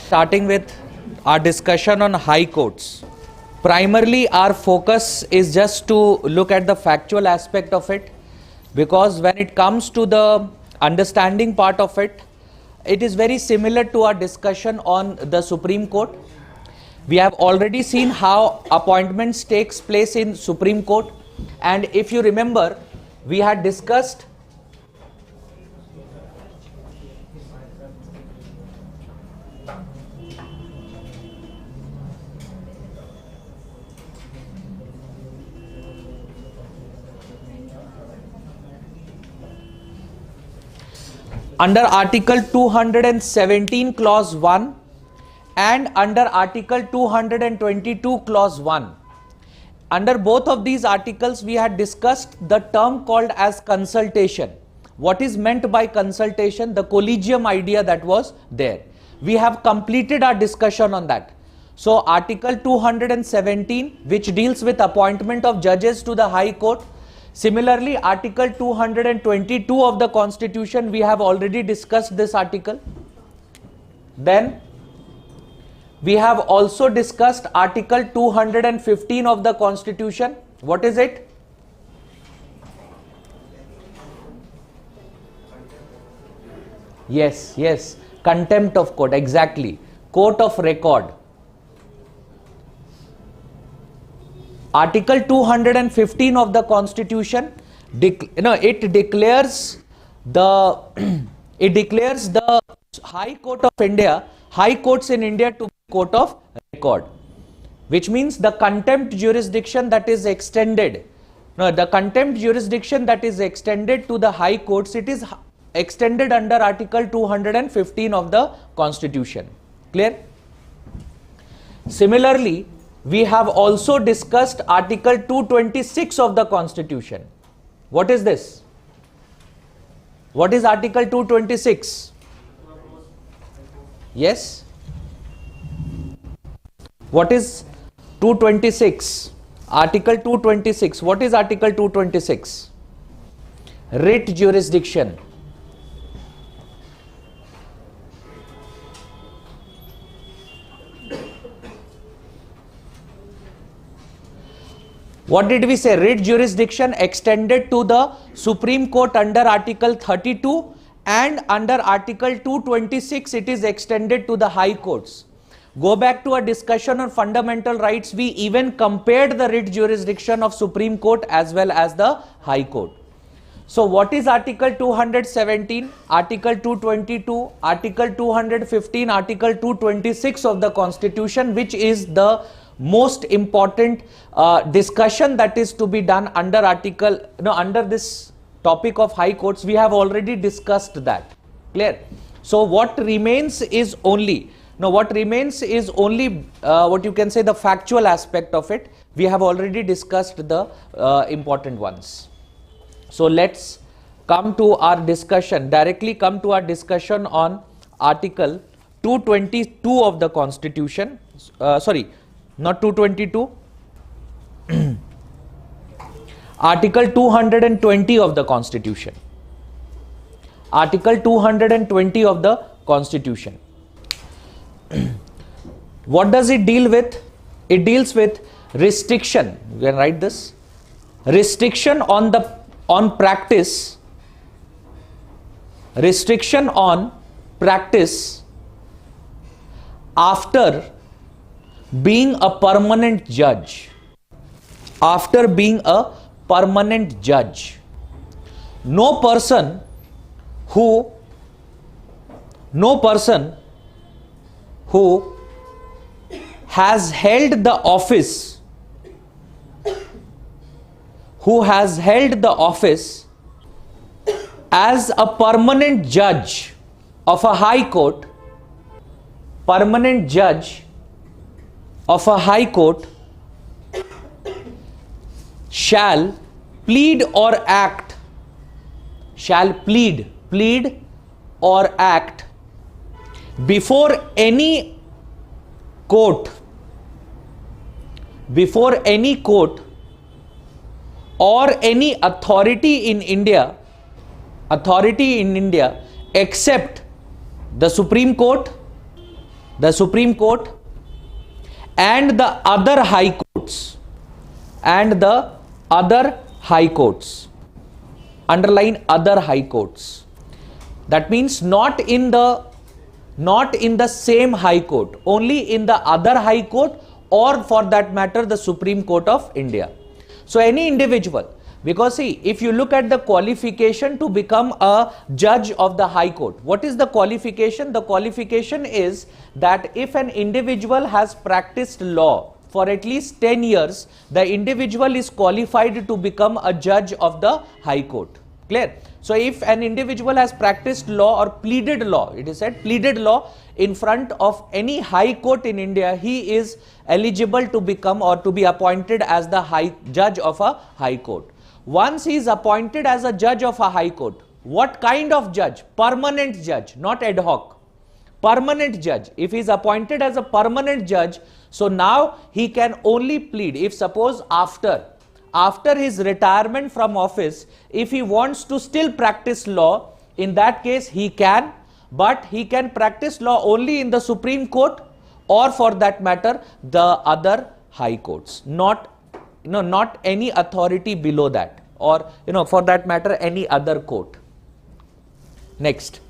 Starting with our discussion on high courts. Primarily, our focus is just to look at the factual aspect of it, because when it comes to the understanding part of it, it is very similar to our discussion on the Supreme Court. We have already seen how appointments takes place in Supreme Court, and if you remember, we had discussed under Article 217 Clause 1 and under Article 222 Clause 1. Under both of these articles, we had discussed the term called as consultation. What is meant by consultation? The collegium idea that was there. We have completed our discussion on that. So Article 217, which deals with appointment of judges to the High Court. Similarly, Article 222 of the Constitution, we have already discussed this article. Then we have also discussed Article 215 of the Constitution. What is it? Yes, contempt of court, exactly. Court of record. Article 215 of the Constitution, it declares the High Court of India, High Courts in India to be court of record, which means the contempt jurisdiction that is extended. The contempt jurisdiction that is extended to the High Courts, it is extended under Article 215 of the Constitution. Clear? Similarly, we have also discussed Article 226 of the Constitution. What is this? What is Article 226? Yes? What is 226? Article 226. What is Article 226? Writ jurisdiction. What did we say? Writ jurisdiction extended to the Supreme Court under Article 32, and under Article 226 it is extended to the High Courts. Go back to a discussion on fundamental rights. We even compared the writ jurisdiction of Supreme Court as well as the High Court. So what is Article 217, Article 222, Article 215, Article 226 of the Constitution, which is the most important discussion that is to be done under under this topic of High Courts. We have already discussed that. Clear? So what remains is only what you can say the factual aspect of it. We have already discussed the important ones. So let's come to our discussion, directly come to our discussion on Article 222 of the Constitution. Not 222, Article 220 of the Constitution. Article 220 of the Constitution. What does it deal with? It deals with restriction. You can write this. Restriction on practice. Restriction on practice after being a permanent judge. After being a permanent judge, no person who has held the office as a permanent judge of a High Court, permanent judge of a High Court shall plead or act, before any court or any authority in India except the Supreme Court the Supreme Court and the other high courts, and the other high courts. Underline other high courts. That means not in the same high court, only in the other high court, or for that matter the Supreme Court of India. So any individual, because see, if you look at the qualification to become a judge of the High Court, what is the qualification? The qualification is that if an individual has practiced law for at least 10 years, the individual is qualified to become a judge of the High Court. Clear? So if an individual has practiced law or pleaded law, it is said pleaded law in front of any high court in India, he is eligible to become or to be appointed as the judge of a high court. Once he is appointed as a judge of a high court, what kind of judge? Permanent judge, not ad hoc. Permanent judge. If he is appointed as a permanent judge, so now he can only plead if suppose after his retirement from office, if he wants to still practice law, in that case he can, but he can practice law only in the Supreme Court, or for that matter the other high courts, not any authority below that, or for that matter any other court. Next,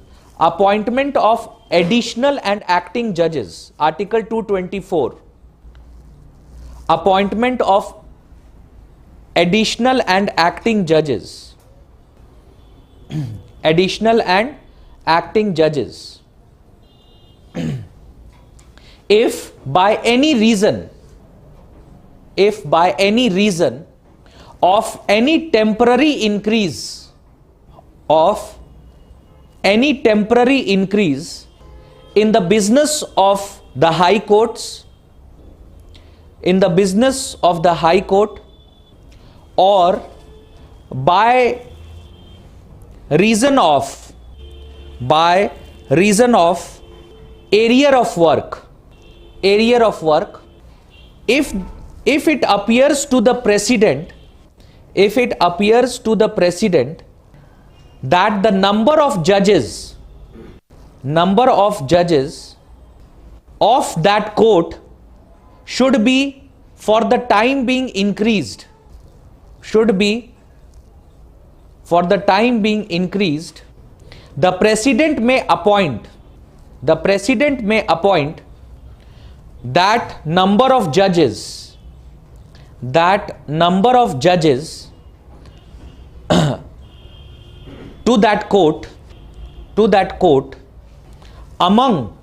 appointment of additional and acting judges, Article 224. Appointment of additional and acting judges. Additional and acting judges. If by any reason of any temporary increase in the business of the high courts, or by reason of area of work, if it appears to the president that the number of judges of that court should be for the time being increased, the president may appoint that number of judges to that court among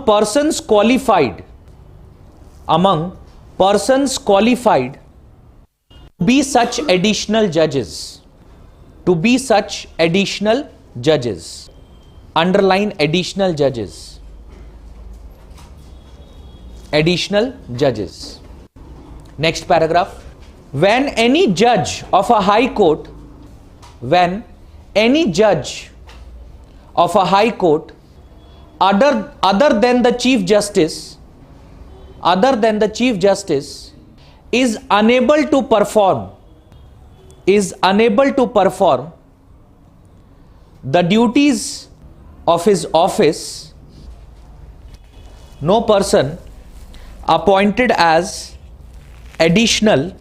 persons qualified to be such additional judges. Underline additional judges. Next paragraph. When any judge of a high court other than the Chief Justice is unable to perform the duties of his office, no person appointed as additional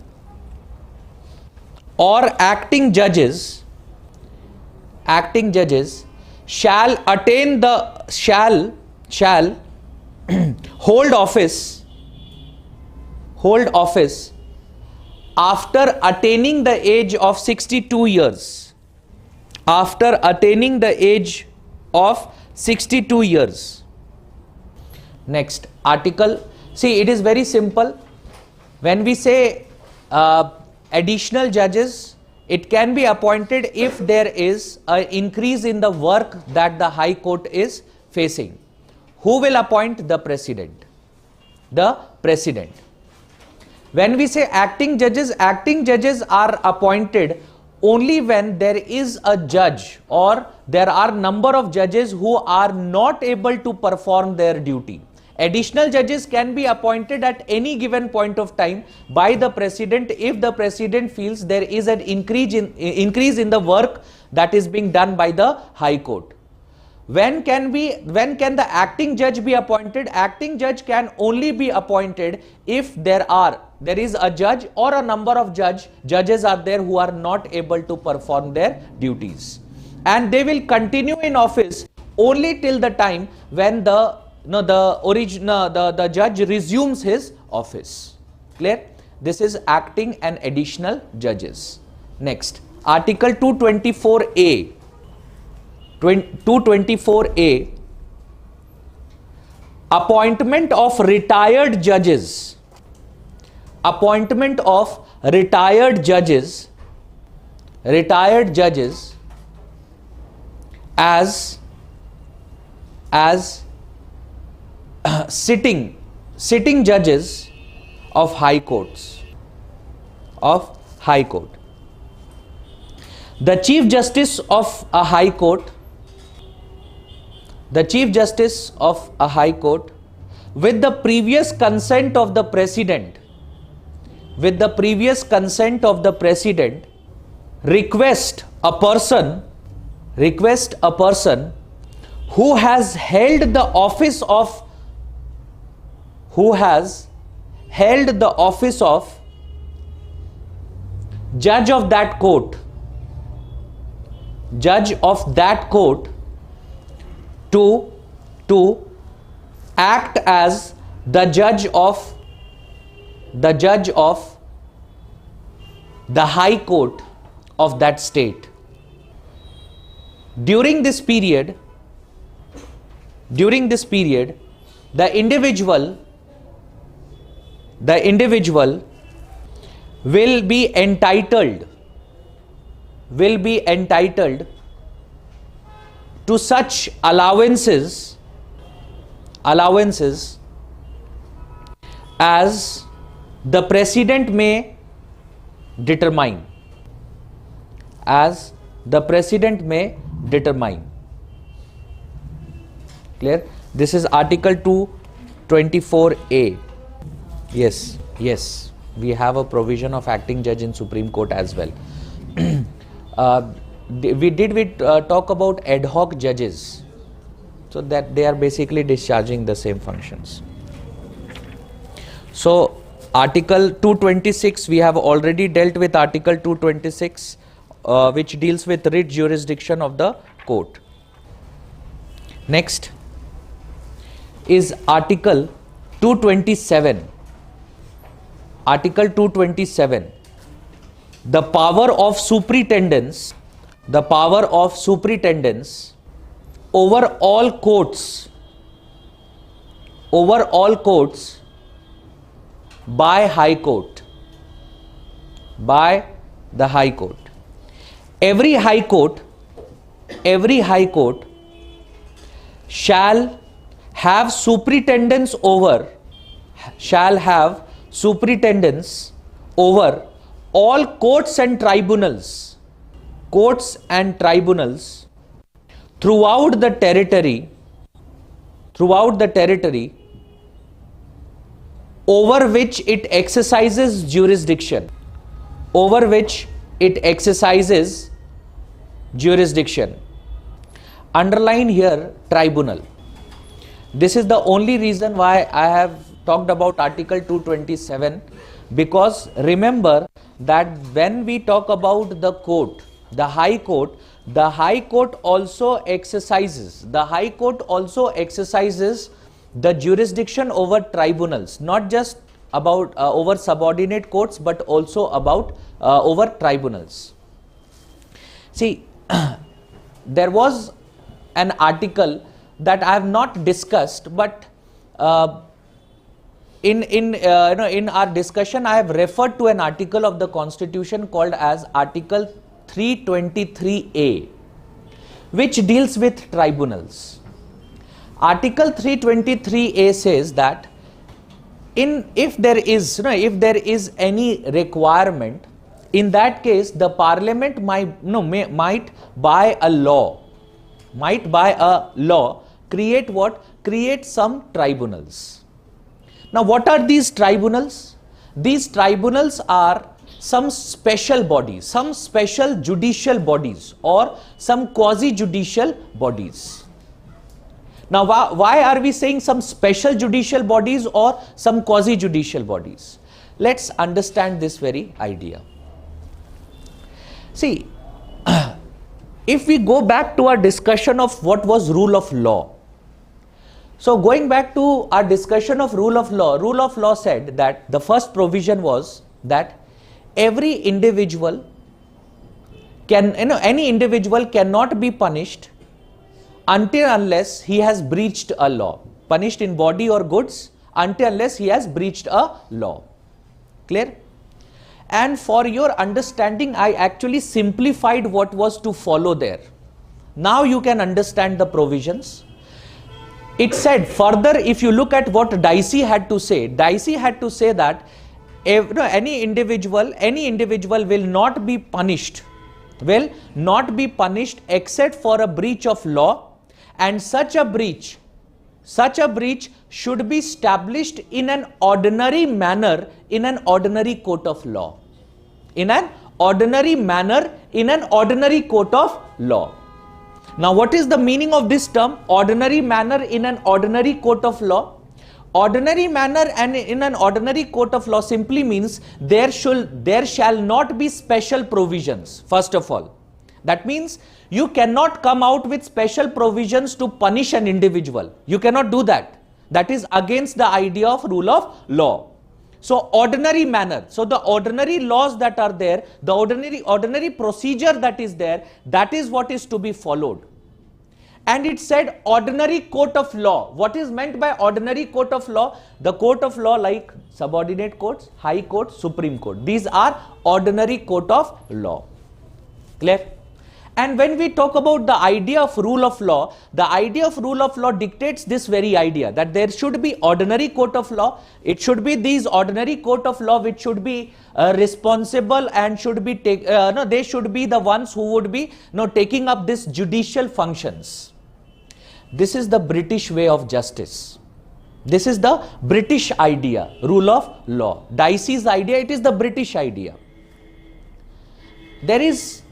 or acting judges shall hold office after attaining the age of 62 years. Next article. See, it is very simple. When we say additional judges, it can be appointed if there is an increase in the work that the High Court is facing. Who will appoint? The President. When we say acting judges are appointed only when there is a judge or there are number of judges who are not able to perform their duty. Additional judges can be appointed at any given point of time by the President if the President feels there is an increase in the work that is being done by the High Court. When can the acting judge be appointed? Acting judge can only be appointed if there is a judge or a number of judges are there who are not able to perform their duties, and they will continue in office only till the time when the judge resumes his office. Clear? This is acting and additional judges. Next, Article 224A. 224A, appointment of retired judges. Appointment of retired judges as sitting judges of high courts, The Chief Justice of a High Court, with the previous consent of the President, request a person who has held the office of judge of that court, to act as the judge of the high court of that state. During this period, the individual will be entitled to such allowances as the President may determine. Clear? This is Article 224A. Yes, we have a provision of acting judge in Supreme Court as well. We talk about ad hoc judges, so that they are basically discharging the same functions. So Article 226, we have already dealt with Article 226, which deals with writ jurisdiction of the court. Next is Article 227. Article 227, the power of superintendence over all courts by the High Court. Every High Court shall have superintendence over all courts and tribunals throughout the territory over which it exercises jurisdiction. Underline here tribunal. This is the only reason why I have talked about Article 227, because remember that when we talk about the court, the High Court also exercises the jurisdiction over tribunals, not just about over subordinate courts, but also about over tribunals. See, there was an article that I have not discussed, but in our discussion I have referred to an article of the Constitution called as Article 323A, which deals with tribunals. Article 323A says that if there is any requirement, in that case the Parliament might by a law create some tribunals. Now what are these tribunals? These tribunals are some special bodies, some special judicial bodies or some quasi judicial bodies. Now, why are we saying some special judicial bodies or some quasi-judicial bodies? Let's understand this very idea. See, if we go back to our discussion of what was rule of law. So going back to our discussion of rule of law said that the first provision was that every individual can, any individual cannot be punished until unless he has breached a law. Punished in body or goods until unless he has breached a law. Clear? And for your understanding, I actually simplified what was to follow there. Now you can understand the provisions. It said further, if you look at what Dicey had to say, Dicey had to say that any individual will not be punished except for a breach of law, and such a breach should be established in an ordinary manner in an ordinary court of law. In an ordinary manner in an ordinary court of law. Now, what is the meaning of this term? Ordinary manner in an ordinary court of law. Ordinary manner and in an ordinary court of law simply means there shall not be special provisions, first of all. That means you cannot come out with special provisions to punish an individual. You cannot do that. That is against the idea of rule of law. So ordinary manner. So the ordinary laws that are there, the ordinary procedure that is there, that is what is to be followed. And it said ordinary court of law. What is meant by ordinary court of law? The court of law like subordinate courts, high court, supreme court. These are ordinary court of law. Clear? And when we talk about the idea of rule of law, the idea of rule of law dictates this very idea that there should be ordinary court of law. It should be these ordinary court of law which should be responsible and should be they should be the ones who would be taking up this judicial functions. This is the British way of justice. This is the British idea, rule of law. Dicey's idea, it is the British idea. There is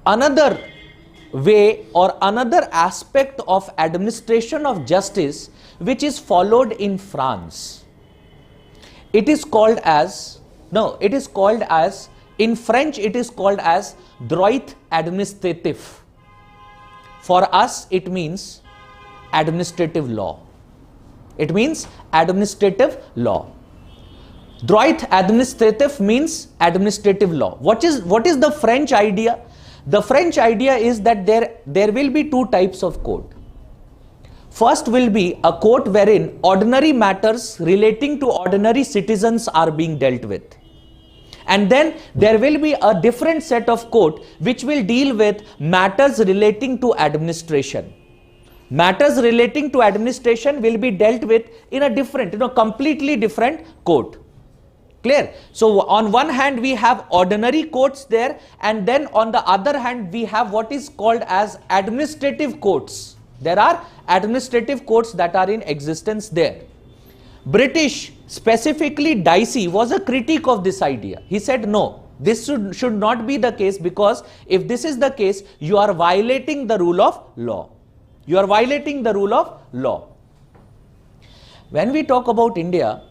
another way or another aspect of administration of justice which is followed in France. It is called as, in French it is called as droit administratif. For us it means administrative law. It means administrative law. Droit administratif means administrative law. What is the French idea? The French idea is that there will be two types of court. First will be a court wherein ordinary matters relating to ordinary citizens are being dealt with. And then there will be a different set of court which will deal with matters relating to administration. Matters relating to administration will be dealt with in a different, completely different court. Clear? So on one hand we have ordinary courts there, and then on the other hand we have what is called as administrative courts. There are administrative courts that are in existence there. British, specifically Dicey, was a critic of this idea. He said no, this should not be the case, because if this is the case, you are violating the rule of law. You are violating the rule of law. When we talk about India,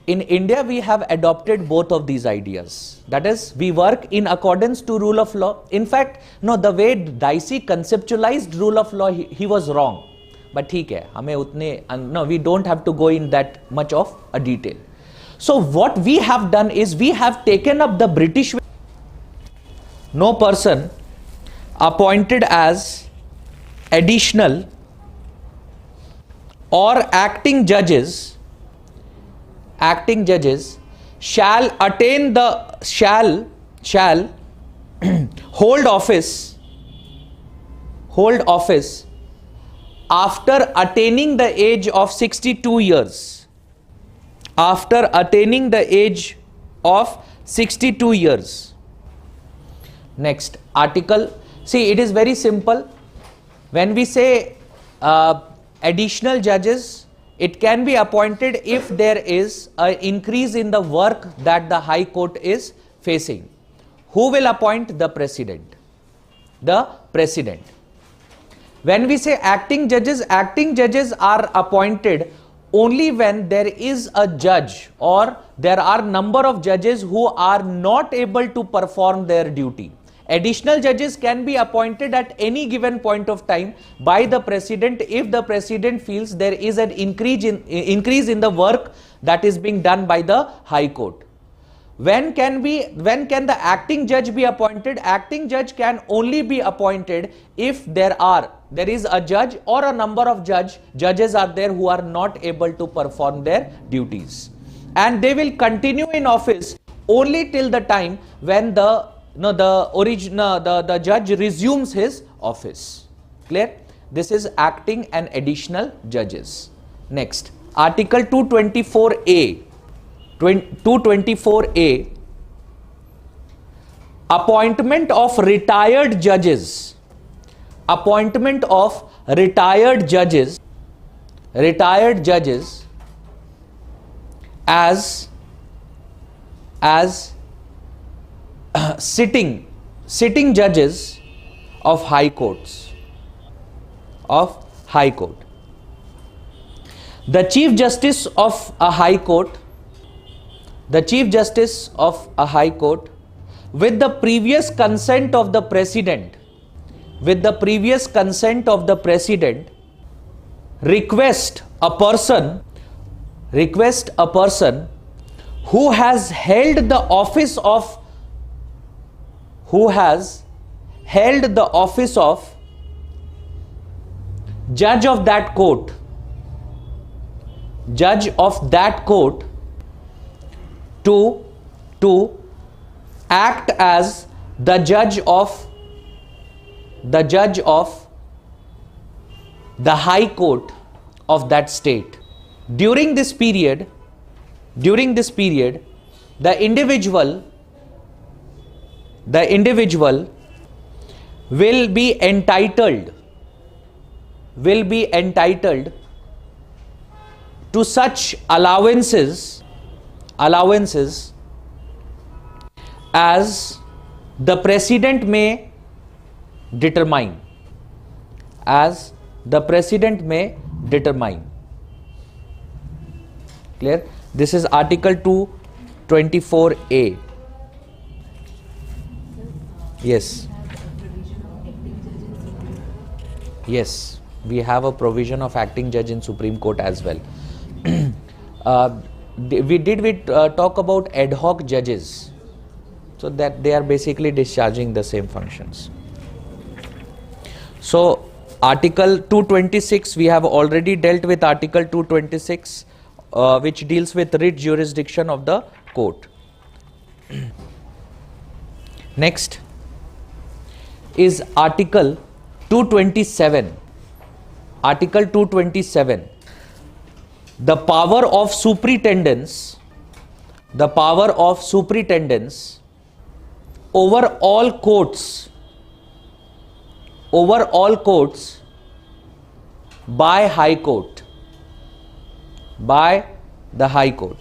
in India, we have adopted both of these ideas. That is, we work in accordance to rule of law. In fact, no, the way Dicey conceptualized rule of law, he was wrong. But theek hai, no, we don't have to go in that much of a detail. So what we have done is we have taken up the British way. No person appointed as additional or acting judges shall hold office after attaining the age of 62 years. After attaining the age of 62 years. Next article. See, it is very simple. When we say additional judges, it can be appointed if there is an increase in the work that the High Court is facing. Who will appoint? The President. The President. When we say acting judges are appointed only when there is a judge or there are number of judges who are not able to perform their duty. Additional judges can be appointed at any given point of time by the president if the president feels there is an increase in the work that is being done by the High Court. When can the acting judge be appointed? Acting judge can only be appointed if there is a judge or a number of judges are there who are not able to perform their duties, and they will continue in office only till the time when the judge resumes his office. Clear? This is acting and additional judges. Next, Article 224A. 224A, appointment of retired judges. Appointment of retired judges as sitting judges of high courts, of High Court. The Chief Justice of a High Court, with the previous consent of the President, request a person who has held the office of judge of that court, to act as the judge of the High Court of that state. During this period, the individual will be entitled to such allowances as the President may determine. Clear? This is Article 224A. Yes. Yes, we have a provision of acting judge in Supreme Court as well. We talk about ad hoc judges, so that they are basically discharging the same functions. So Article 226, we have already dealt with Article 226, which deals with writ jurisdiction of the court. Next is Article 227. Article 227. The power of superintendence over all courts by the High Court.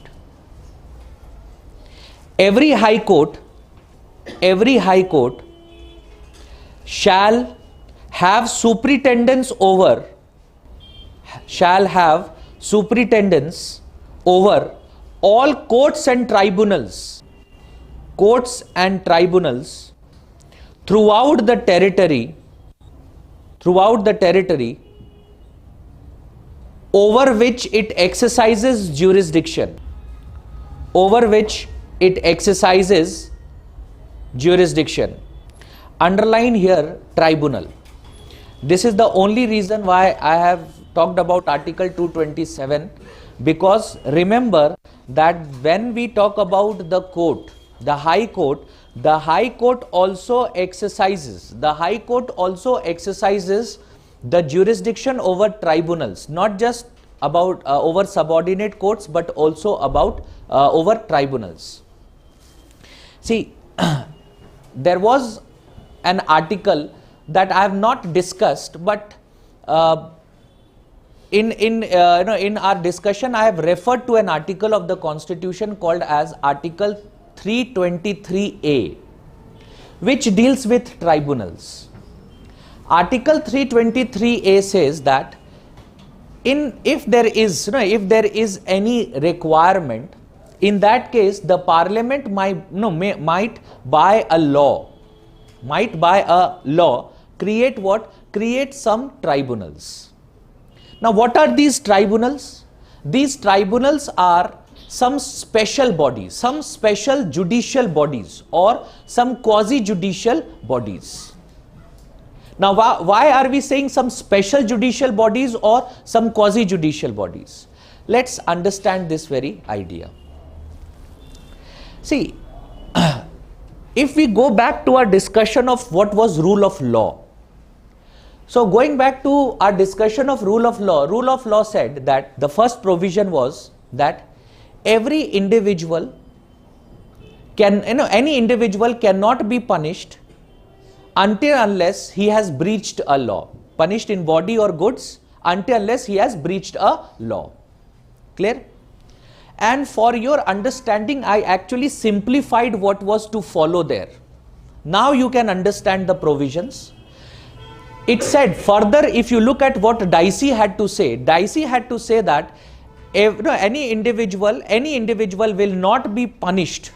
Every High Court shall have superintendence over all courts and tribunals throughout the territory over which it exercises jurisdiction. Underline here tribunal. This is the only reason why I have talked about Article 227, because remember that when we talk about the court, the High Court also exercises the jurisdiction over tribunals, not just about over subordinate courts, but also about over tribunals. See, there was an article that I have not discussed, but in our discussion I have referred to an article of the Constitution called as Article 323A, which deals with tribunals. Article 323A says that if there is any requirement, in that case the Parliament might by a law, create some tribunals. Now what are these tribunals? These tribunals are some special bodies, some special judicial bodies or some quasi-judicial bodies. Now why are we saying some special judicial bodies or some quasi-judicial bodies? Let's understand this very idea. See, if we go back to our discussion of what was rule of law. So going back to our discussion of rule of law said that the first provision was that every individual any individual cannot be punished until unless he has breached a law, punished in body or goods until unless he has breached a law. Clear? And for your understanding, I actually simplified what was to follow there. Now you can understand the provisions. It said further, if you look at what Dicey had to say that any individual will not be punished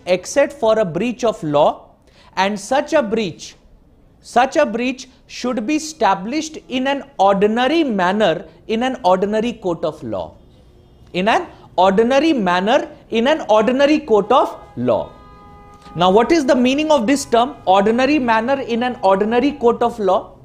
except for a breach of law, and such a breach should be established in an ordinary manner in an ordinary court of law. In an ordinary manner in an ordinary court of law. Now what is the meaning of this term, ordinary manner in an ordinary court of law?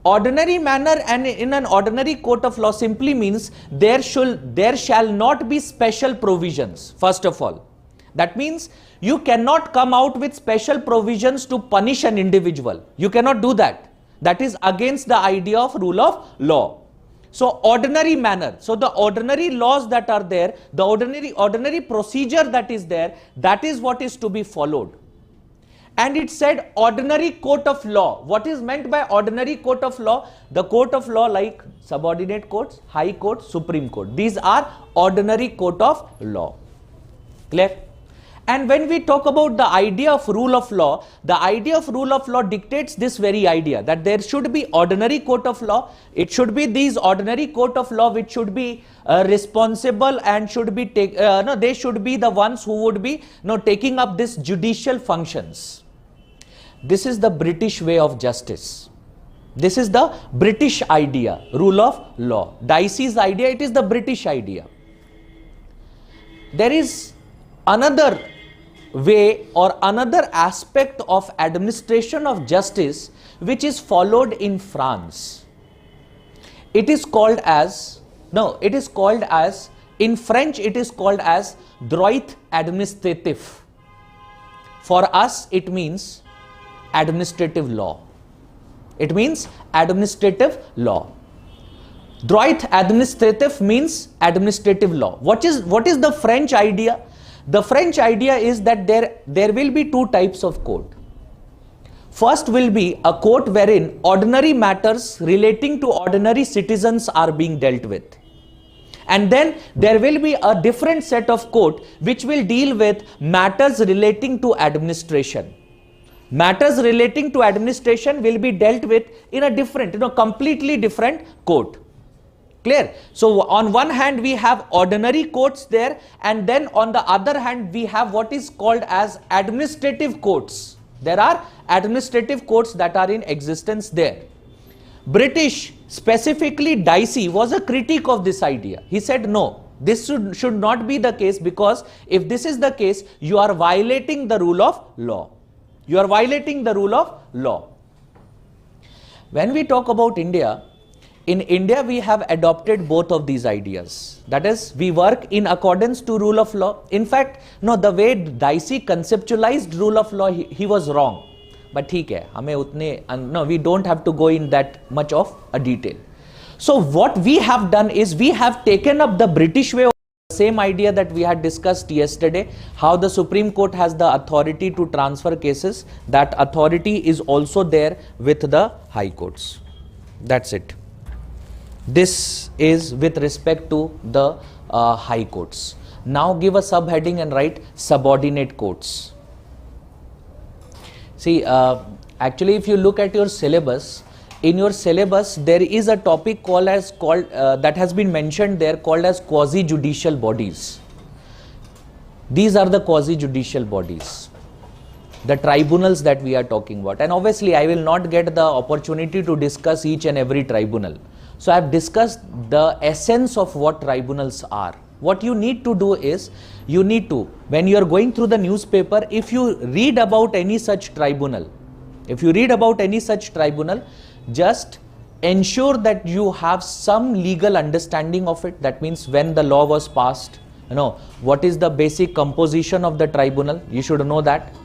Ordinary manner and in an ordinary court of law simply means there shall not be special provisions, first of all. That means you cannot come out with special provisions to punish an individual. You cannot do that. That is against the idea of rule of law. So ordinary manner, so the ordinary laws that are there, the ordinary procedure that is there, that is what is to be followed. And it said ordinary court of law. What is meant by ordinary court of law? The court of law like subordinate courts, high court, Supreme Court. These are ordinary court of law. Clear? And when we talk about the idea of rule of law, the idea of rule of law dictates this very idea that there should be ordinary court of law. It should be these ordinary court of law which should be responsible and should be they should be the ones who would be taking up this judicial functions. This is the British way of justice. This is the British idea, rule of law. Dicey's idea, it is the British idea. There is another way or another aspect of administration of justice which is followed in France. It is called as, in French it is called as droit administratif. For us it means administrative law. It means administrative law. Droit administratif means administrative law. What is the French idea? The French idea is that there will be two types of court. First will be a court wherein ordinary matters relating to ordinary citizens are being dealt with. And then there will be a different set of court which will deal with matters relating to administration. Matters relating to administration will be dealt with in a different, completely different court. Clear? So on one hand we have ordinary courts there, and then on the other hand we have what is called as administrative courts. There are administrative courts that are in existence there. British, specifically Dicey, was a critic of this idea. He said no, this should not be the case, because if this is the case, you are violating the rule of law. You are violating the rule of law. When we talk about India, in India we have adopted both of these ideas. That is, we work in accordance to rule of law. In fact, no, the way Dicey conceptualized rule of law, he was wrong. But theek hai, no, we don't have to go in that much of a detail. So what we have done is we have taken up the British way of the same idea that we had discussed yesterday, how the Supreme Court has the authority to transfer cases. That authority is also there with the high courts. That's it. This is with respect to the high courts. Now give a subheading and write subordinate courts. See, Actually, if you look at your syllabus, in your syllabus there is a topic that has been mentioned there, called as quasi-judicial bodies. These are the quasi-judicial bodies, the tribunals that we are talking about. And obviously I will not get the opportunity to discuss each and every tribunal. So I have discussed the essence of what tribunals are. What you need to do is, you need to, when you are going through the newspaper, if you read about any such tribunal, just ensure that you have some legal understanding of it. That means when the law was passed, what is the basic composition of the tribunal, you should know that.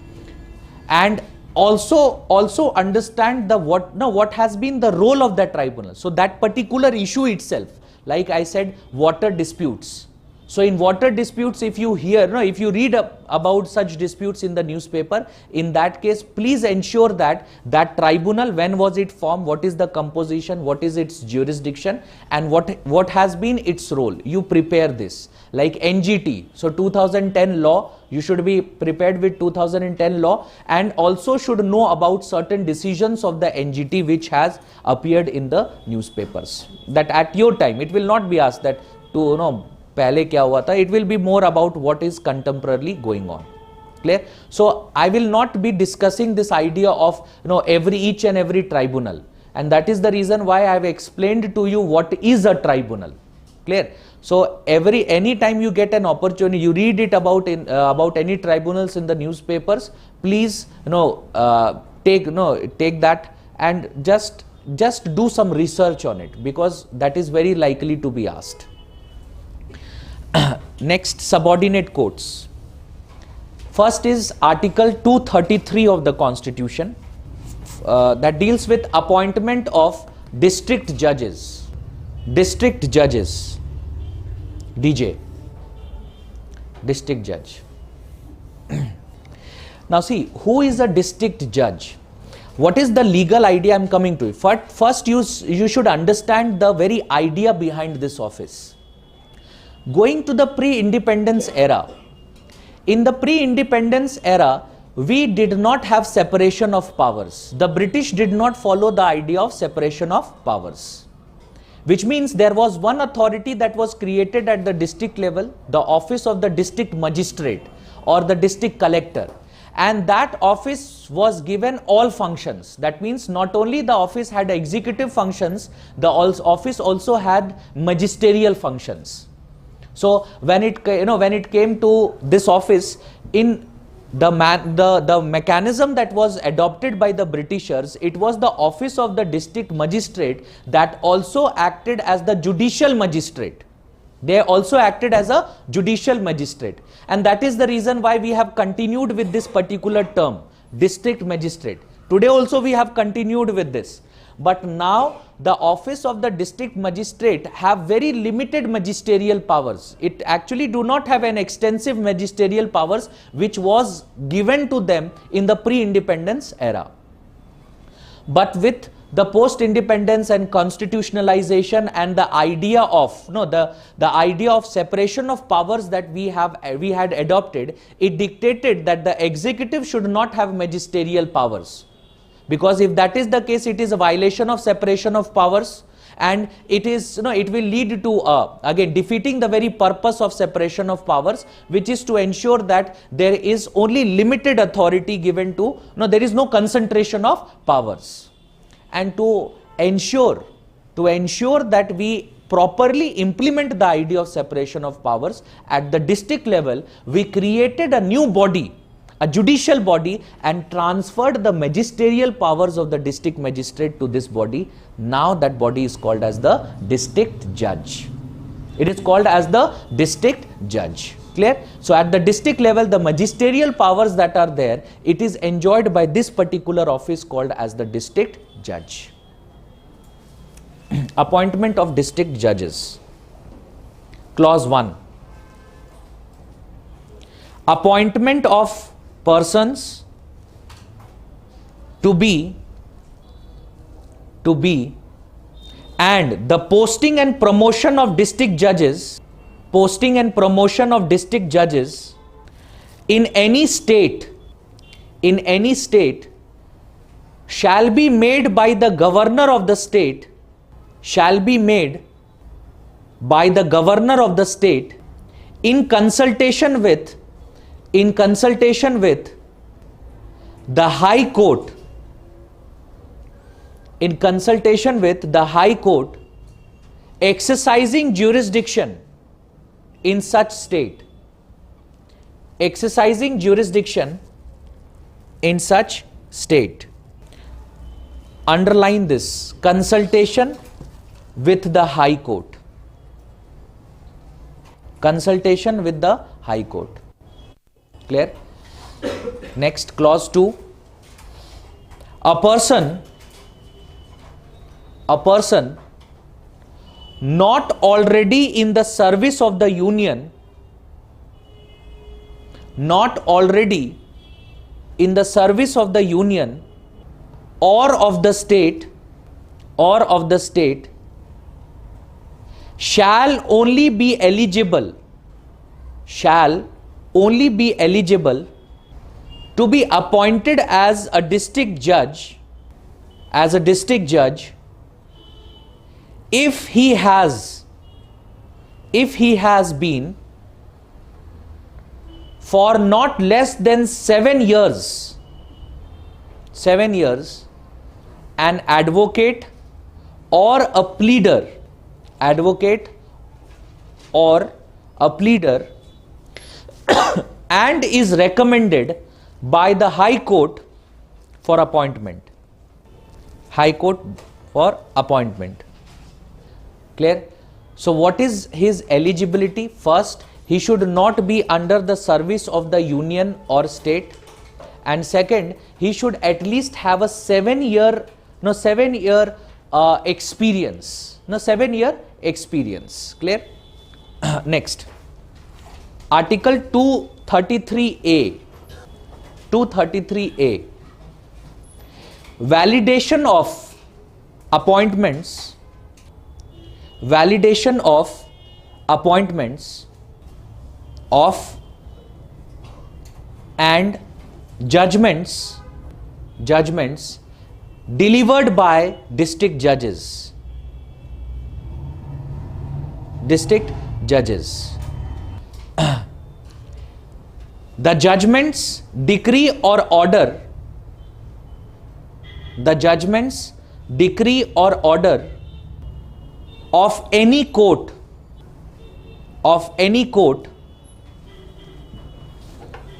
And also understand what has been the role of that tribunal. So that particular issue itself, like I said, water disputes. So in water disputes, if you read about such disputes in the newspaper, in that case, please ensure that that tribunal, when was it formed, what is the composition, what is its jurisdiction, and what has been its role. You prepare this. Like NGT, so 2010 law, you should be prepared with 2010 law, and also should know about certain decisions of the NGT which has appeared in the newspapers. That at your time, it will not be asked that pehle kya hua tha. It will be more about what is contemporarily going on. Clear? So I will not be discussing this idea of each and every tribunal, and that is the reason why I have explained to you what is a tribunal. Clear? So any time you get an opportunity, you read it about any tribunals in the newspapers, please take that and just do some research on it, because that is very likely to be asked. Next, subordinate courts. First is Article 233 of the Constitution, that deals with appointment of district judges. DJ, district judge. Now see, who is a district judge? What is the legal idea? I am coming to it. First, you should understand the very idea behind this office. Going to the pre-independence era. In the pre-independence era, we did not have separation of powers. The British did not follow the idea of separation of powers, which means there was one authority that was created at the district level, the office of the district magistrate or the district collector, and that office was given all functions. That means not only the office had executive functions, the office also had magisterial functions. So when it came to this office, in the mechanism that was adopted by the Britishers, it was the office of the district magistrate that also acted as the judicial magistrate. They also acted as a judicial magistrate, and that is the reason why we have continued with this particular term, district magistrate. Today also we have continued with this. But now the office of the district magistrate have very limited magisterial powers. It actually do not have an extensive magisterial powers which was given to them in the pre-independence era. But with the post-independence and constitutionalization and the idea of the idea of separation of powers that we had adopted, it dictated that the executive should not have magisterial powers. Because if that is the case, it is a violation of separation of powers, and it will lead to again defeating the very purpose of separation of powers, which is to ensure that there is only limited authority given to, there is no concentration of powers. And to ensure that we properly implement the idea of separation of powers at the district level, we created a new body, a judicial body, and transferred the magisterial powers of the district magistrate to this body. Now that body is called as the district judge. It is called as the district judge. Clear? So at the district level, the magisterial powers that are there, it is enjoyed by this particular office called as the district judge. Appointment of district judges. Clause 1. Appointment of persons to be and the posting and promotion of district judges in any state shall be made by the governor of the state, shall be made by the governor of the state in consultation with the high court, in consultation with the high court exercising jurisdiction in such state, exercising jurisdiction in such state. Underline this: consultation with the high court, consultation with the high court. Clear? Next, clause 2. A person not already in the service of the union, not already in the service of the union or of the state, shall only be eligible to be appointed as a district judge, if he has been for not less than 7 years an advocate or a pleader, and is recommended by the high court for appointment. Clear? So what is his eligibility? First, he should not be under the service of the union or state, and second, he should at least have a 7 year experience. Clear? Next, Article 233A. Validation of appointments of and judgments delivered by district judges. The judgments, decree or order of any court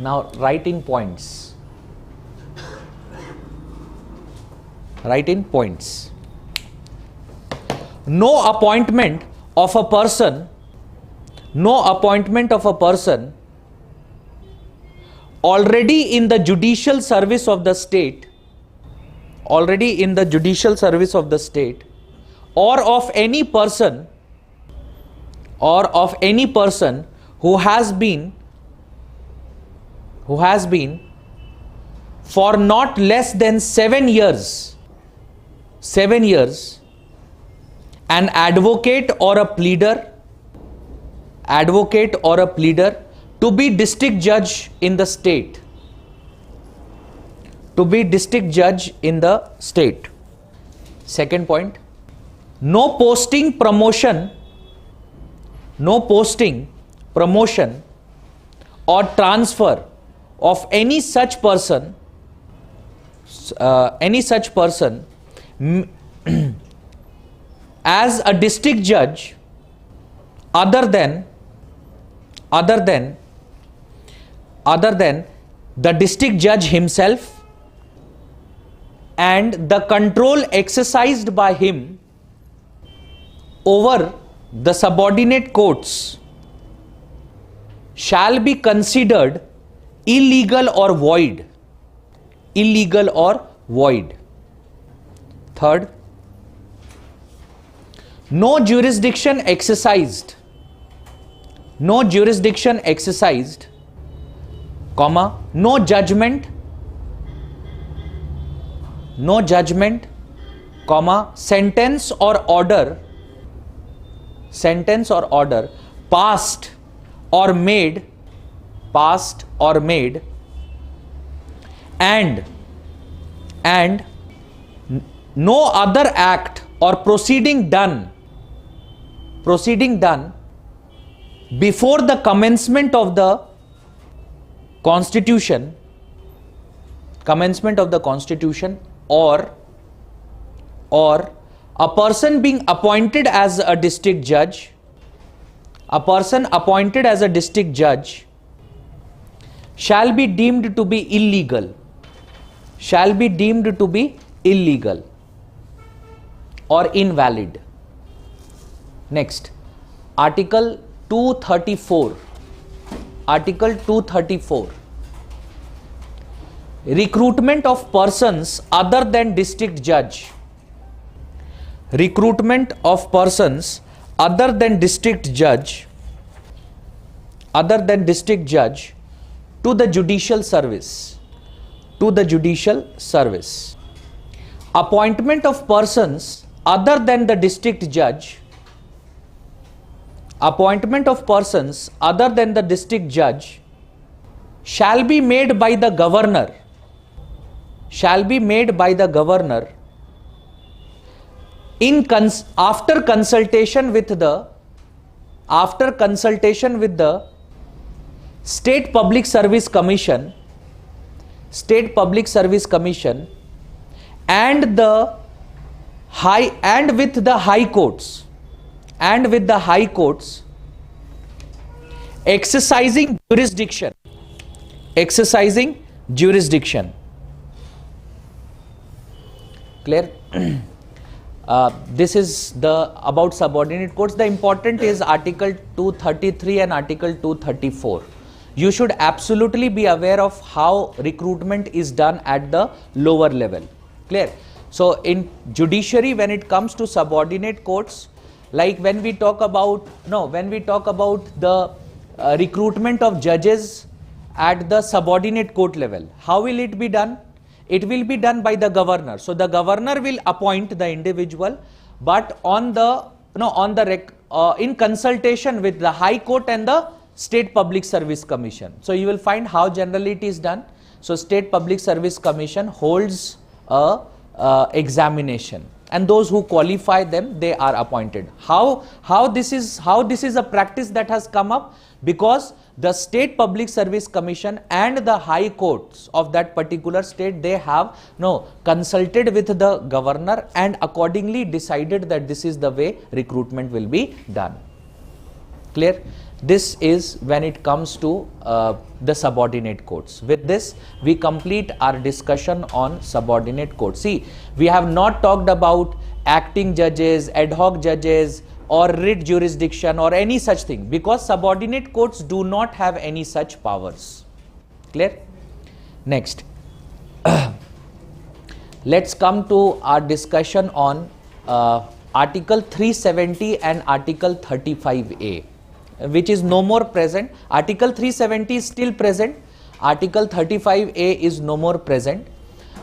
now write in points. No appointment of a person already in the judicial service of the state, or of any person who has been for not less than 7 years an advocate or a pleader to be district judge in the state. Second point, no posting, promotion or transfer of any such person as a district judge other than the district judge himself and the control exercised by him over the subordinate courts shall be considered illegal or void. Third, no jurisdiction exercised, comma, no judgment, comma, sentence or order passed or made and no other act or proceeding done before the commencement of the constitution or a person being appointed as a district judge, shall be deemed to be illegal or invalid. Next, Article 234. Recruitment of persons other than district judge. To the judicial service. Appointment of persons other than the district judge shall be made by the governor after consultation with the State Public Service Commission and with the high courts exercising jurisdiction. Clear? This is the about subordinate courts. The important is Article 233 and Article 234. You should absolutely be aware of how recruitment is done at the lower level. Clear? So in judiciary, when it comes to subordinate courts, like when we talk about the recruitment of judges at the subordinate court level, how will it be done? It will be done by the governor. So the governor will appoint the individual, but in consultation with the High Court and the State Public Service Commission. So you will find how generally it is done. So State Public Service Commission holds a examination, and those who qualify them, they are appointed. How this is a practice that has come up? Because the State Public Service Commission and the high courts of that particular state, they have consulted with the governor and accordingly decided that this is the way recruitment will be done. Clear? This is when it comes to the subordinate courts. With this, we complete our discussion on subordinate courts. See, we have not talked about acting judges, ad hoc judges, or writ jurisdiction or any such thing, because subordinate courts do not have any such powers. Clear? Next, let's come to our discussion on Article 370 and Article 35A, which is no more present. Article 370 is still present. Article 35A is no more present.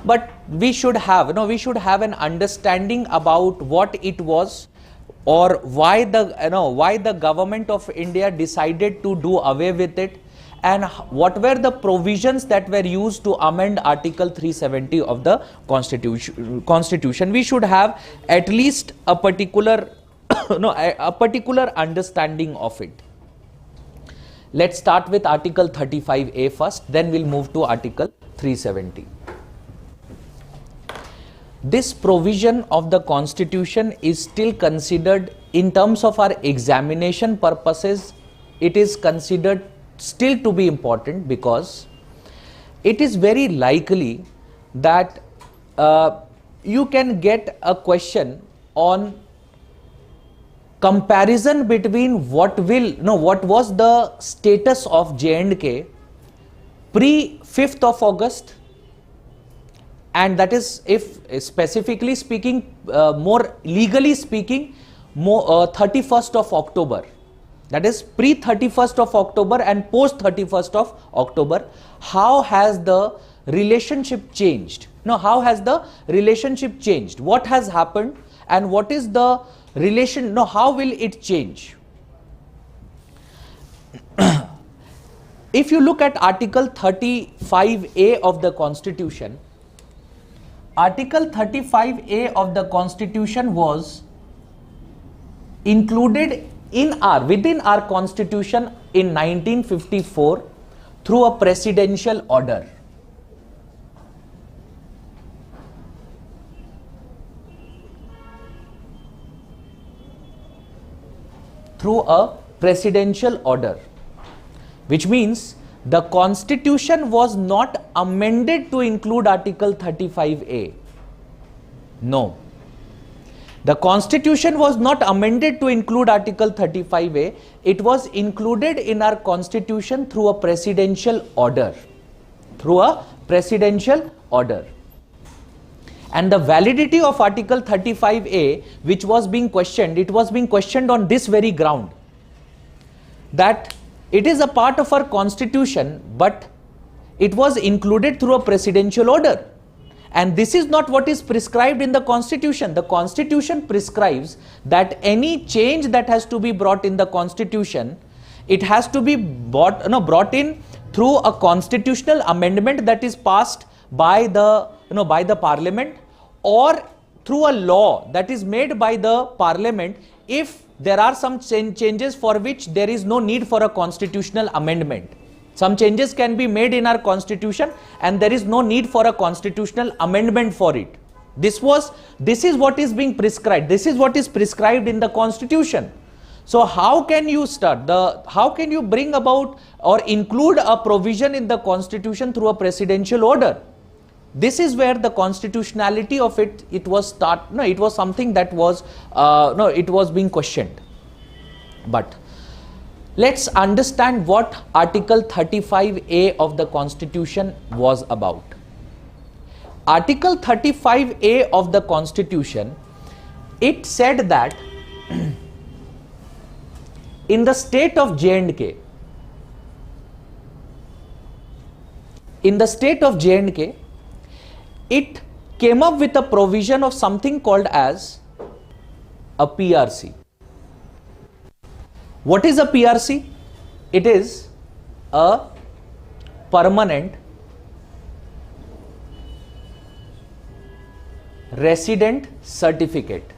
But we should have, an understanding about what it was, or why the government of India decided to do away with it, and what were the provisions that were used to amend Article 370 of the Constitution. We should have at least a particular understanding of it. Let's start with Article 35A first, then we'll move to Article 370. This provision of the Constitution is still considered, in terms of our examination purposes, it is considered still to be important, because it is very likely that you can get a question on comparison between what was the status of J&K pre 5th of August, and that is, if specifically speaking, more legally speaking, 31st of October. That is pre 31st of October and post 31st of October. How has the relationship changed? How has the relationship changed? What has happened, and what is the relation? How will it change? If you look at Article 35A of the Constitution, Article 35A of the Constitution was included within our Constitution in 1954 through a presidential order. Through a presidential order, which means the Constitution was not amended to include Article 35A. No. The Constitution was not amended to include Article 35A. It was included in our Constitution through a presidential order. Through a presidential order. And the validity of Article 35A, which was being questioned, it was being questioned on this very ground, that it is a part of our Constitution, but it was included through a presidential order. And this is not what is prescribed in the Constitution. The Constitution prescribes that any change that has to be brought in the Constitution, it has to be brought in through a constitutional amendment that is passed by the Parliament, or through a law that is made by the Parliament if there are some changes for which there is no need for a constitutional amendment. Some changes can be made in our Constitution and there is no need for a constitutional amendment for it. This is what is being prescribed. This is what is prescribed in the Constitution. So how can you bring about or include a provision in the Constitution through a presidential order? This is where the constitutionality of it was something that was it was being questioned. But let's understand what Article 35A of the Constitution was about. Article 35A of the Constitution, it said that in the state of J&K, it came up with a provision of something called as a PRC. What is a PRC? It is a permanent resident certificate.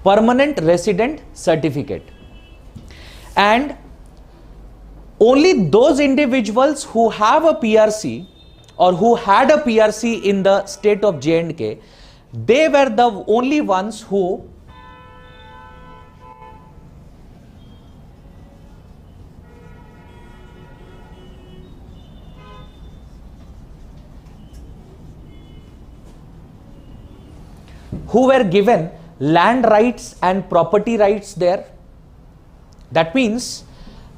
Permanent resident certificate. And only those individuals who have a PRC or who had a PRC in the state of J&K, they were the only ones who were given land rights and property rights there. That means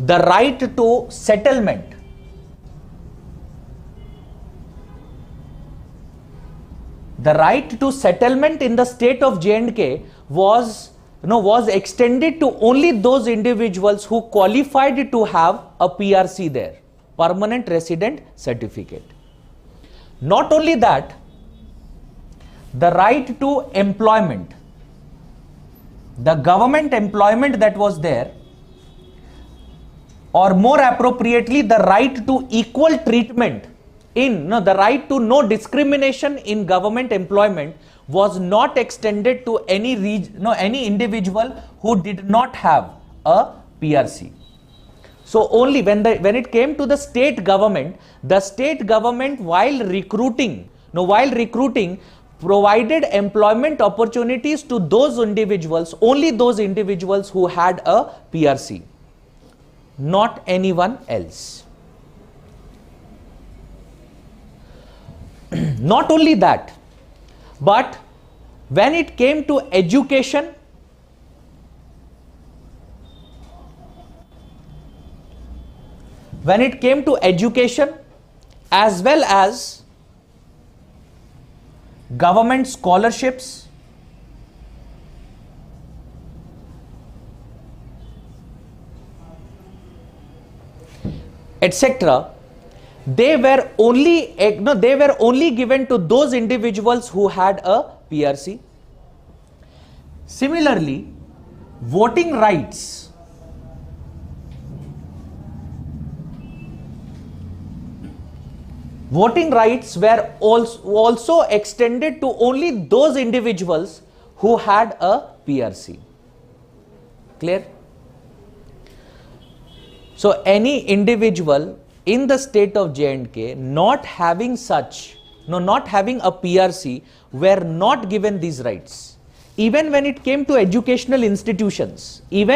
the right to settlement. The right to settlement in the state of J&K was extended to only those individuals who qualified to have a PRC there, permanent resident certificate. Not only that, the right to employment, the government employment that was there, or more appropriately, the right to equal treatment the right to no discrimination in government employment was not extended to any individual who did not have a PRC. So only when it came to the state government while recruiting provided employment opportunities to those individuals, only those individuals who had a PRC, not anyone else. Not only that, but when it came to education, as well as government scholarships, etc., they were only given to those individuals who had a PRC. Similarly, voting rights voting rights were also extended to only those individuals who had a PRC. Clear? So any individual in the state of J&K not having not having a PRC were not given these rights. Even when it came to educational institutions, you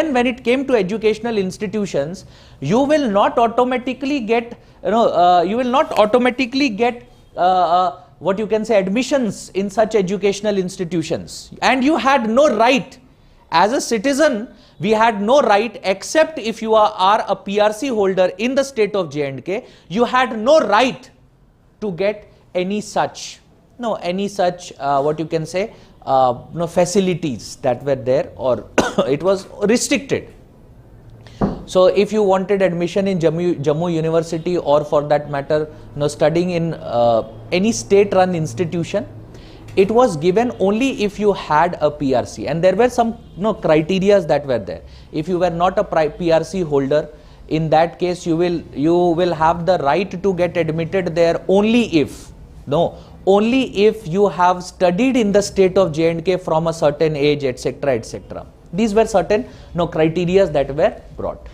will not automatically get, what you can say, admissions in such educational institutions. And you had no right, as a citizen, we had no right, except if you are a PRC holder in the state of J&K, you had no right to get any such, what you can say, facilities that were there, or it was restricted. So if you wanted admission in Jammu University, or for that matter, studying in any state-run institution, it was given only if you had a PRC, and there were some criterias that were there. If you were not a PRC holder, in that case you will have the right to get admitted there only if you have studied in the state of J&K from a certain age, etc., etc. These were certain criterias that were brought.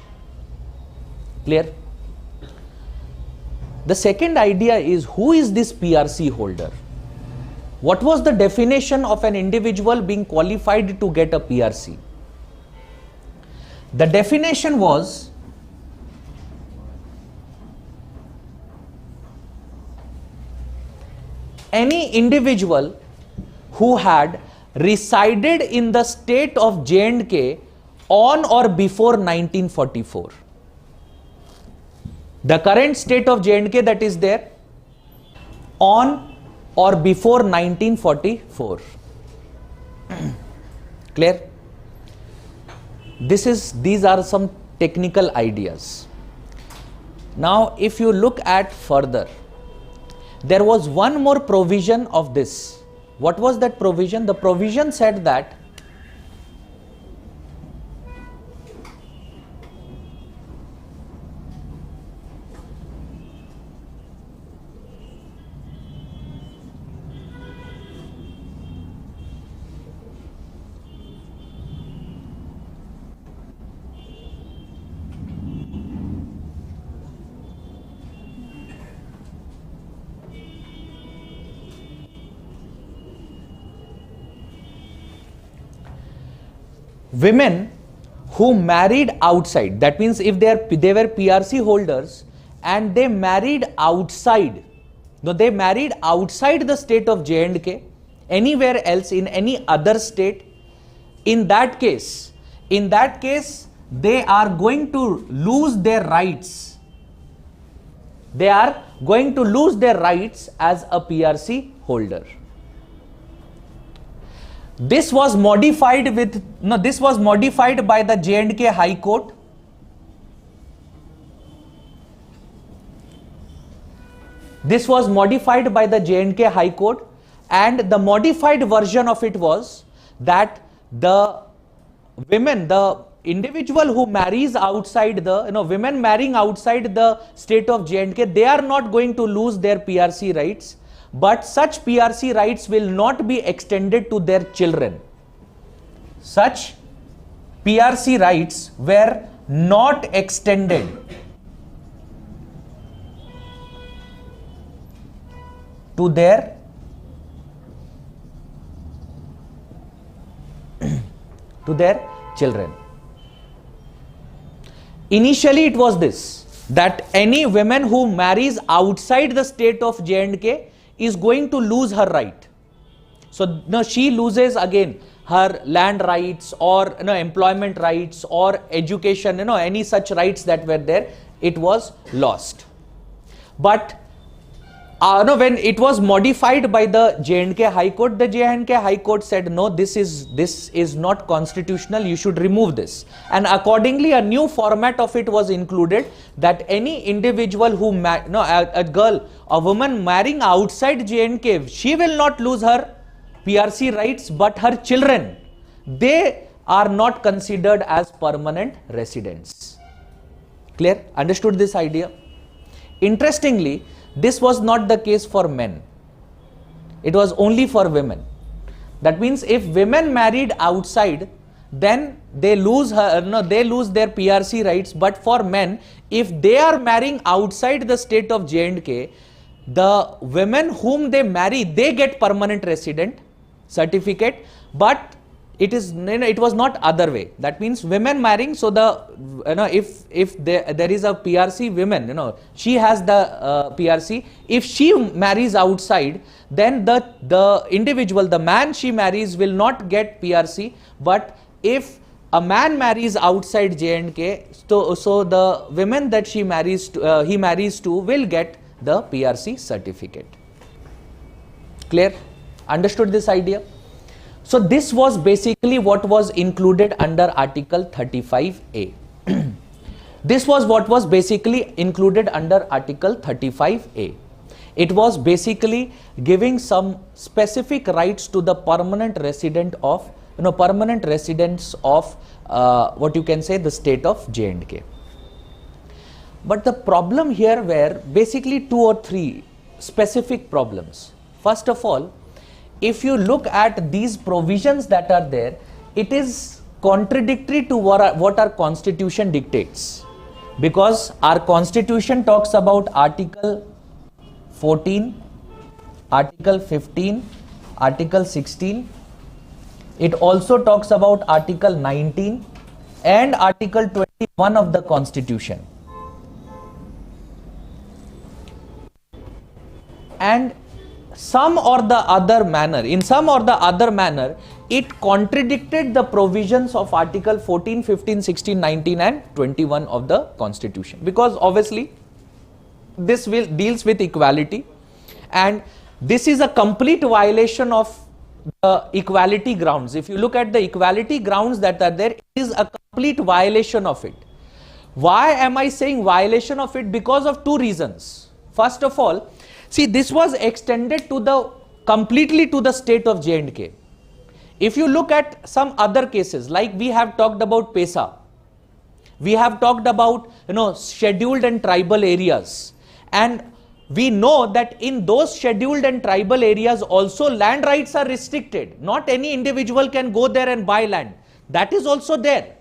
Clear? The second idea is, who is this PRC holder? What was the definition of an individual being qualified to get a PRC? The definition was any individual who had resided in the state of J&K on or before 1944. The current state of J&K that is there, on or before 1944. Clear? These are some technical ideas. Now, if you look at further, there was one more provision of this. What was that provision? The provision said that women who married outside, that means if they were PRC holders and they married outside, they married outside the state of J&K, anywhere else in any other state, in that case they are going to lose their rights. They are going to lose their rights as a PRC holder. This was modified by the J&K High Court. This was modified by the J&K High Court, and the modified version of it was that the women, the individual who marries outside the, women marrying outside the state of J&K, they are not going to lose their PRC rights. But such PRC rights will not be extended to their children. Such PRC rights were not extended to their children. Initially it was this, that any woman who marries outside the state of J&K is going to lose her right. So now she loses again her land rights, or employment rights, or education, any such rights that were there, it was lost. But when it was modified by the J&K High Court, the J&K High Court said, no, this is not constitutional, you should remove this. And accordingly, a new format of it was included, that any individual who, a woman marrying outside J&K, she will not lose her PRC rights, but her children, they are not considered as permanent residents. Clear? Understood this idea? Interestingly, This was not the case for men. It was only for women. That means if women married outside, then they lose they lose their PRC rights. But for men, if they are marrying outside the state of J&K, the women whom they marry, they get permanent resident certificate, but it was not other way. That means women marrying, so the if there is a PRC women, she has the PRC. If she marries outside, then the individual, the man she marries will not get PRC. But if a man marries outside J&K, so the women that he marries to will get the PRC certificate. Clear? Understood this idea? So this was basically what was included under Article 35A. This was what was basically included under Article 35A. It was basically giving some specific rights to the permanent residents of what you can say the state of J&K. But the problem here were basically 2 or 3 specific problems. First of all, if you look at these provisions that are there, it is contradictory to what our constitution dictates, because our constitution talks about Article 14, Article 15, Article 16. It also talks about Article 19 and Article 21 of the Constitution. And in some or the other manner, it contradicted the provisions of Article 14, 15, 16, 19 and 21 of the Constitution, because obviously this deals with equality, and this is a complete violation of the equality grounds. If you look at the equality grounds that are there, it is a complete violation of it. Why am I saying violation of it? Because of 2 reasons. First of all, see, this was extended to completely to the state of J&K. If you look at some other cases, like we have talked about PESA, we have talked about scheduled and tribal areas, and we know that in those scheduled and tribal areas also land rights are restricted. Not any individual can go there and buy land. That is also there.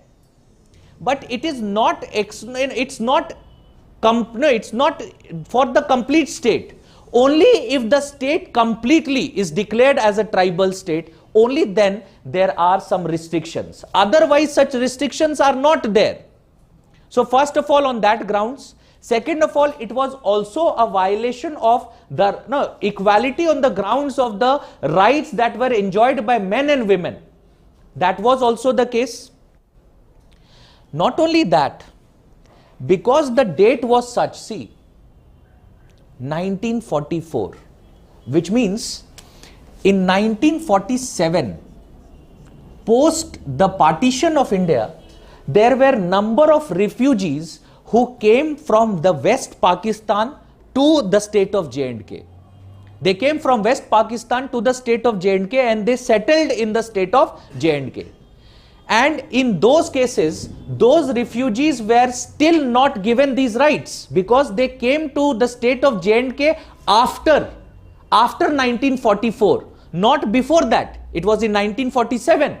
But it is not, it's not for the complete state. Only if the state completely is declared as a tribal state, only then there are some restrictions. Otherwise, such restrictions are not there. So first of all, on that grounds. Second of all, it was also a violation of the equality on the grounds of the rights that were enjoyed by men and women. That was also the case. Not only that, because the date was such, see, 1944, which means in 1947, post the partition of India, there were number of refugees who came from the West Pakistan to the state of J&K. They came from West Pakistan to the state of J&K and they settled in the state of J&K. And in those cases, those refugees were still not given these rights, because they came to the state of J&K after 1944, not before that. It was in 1947.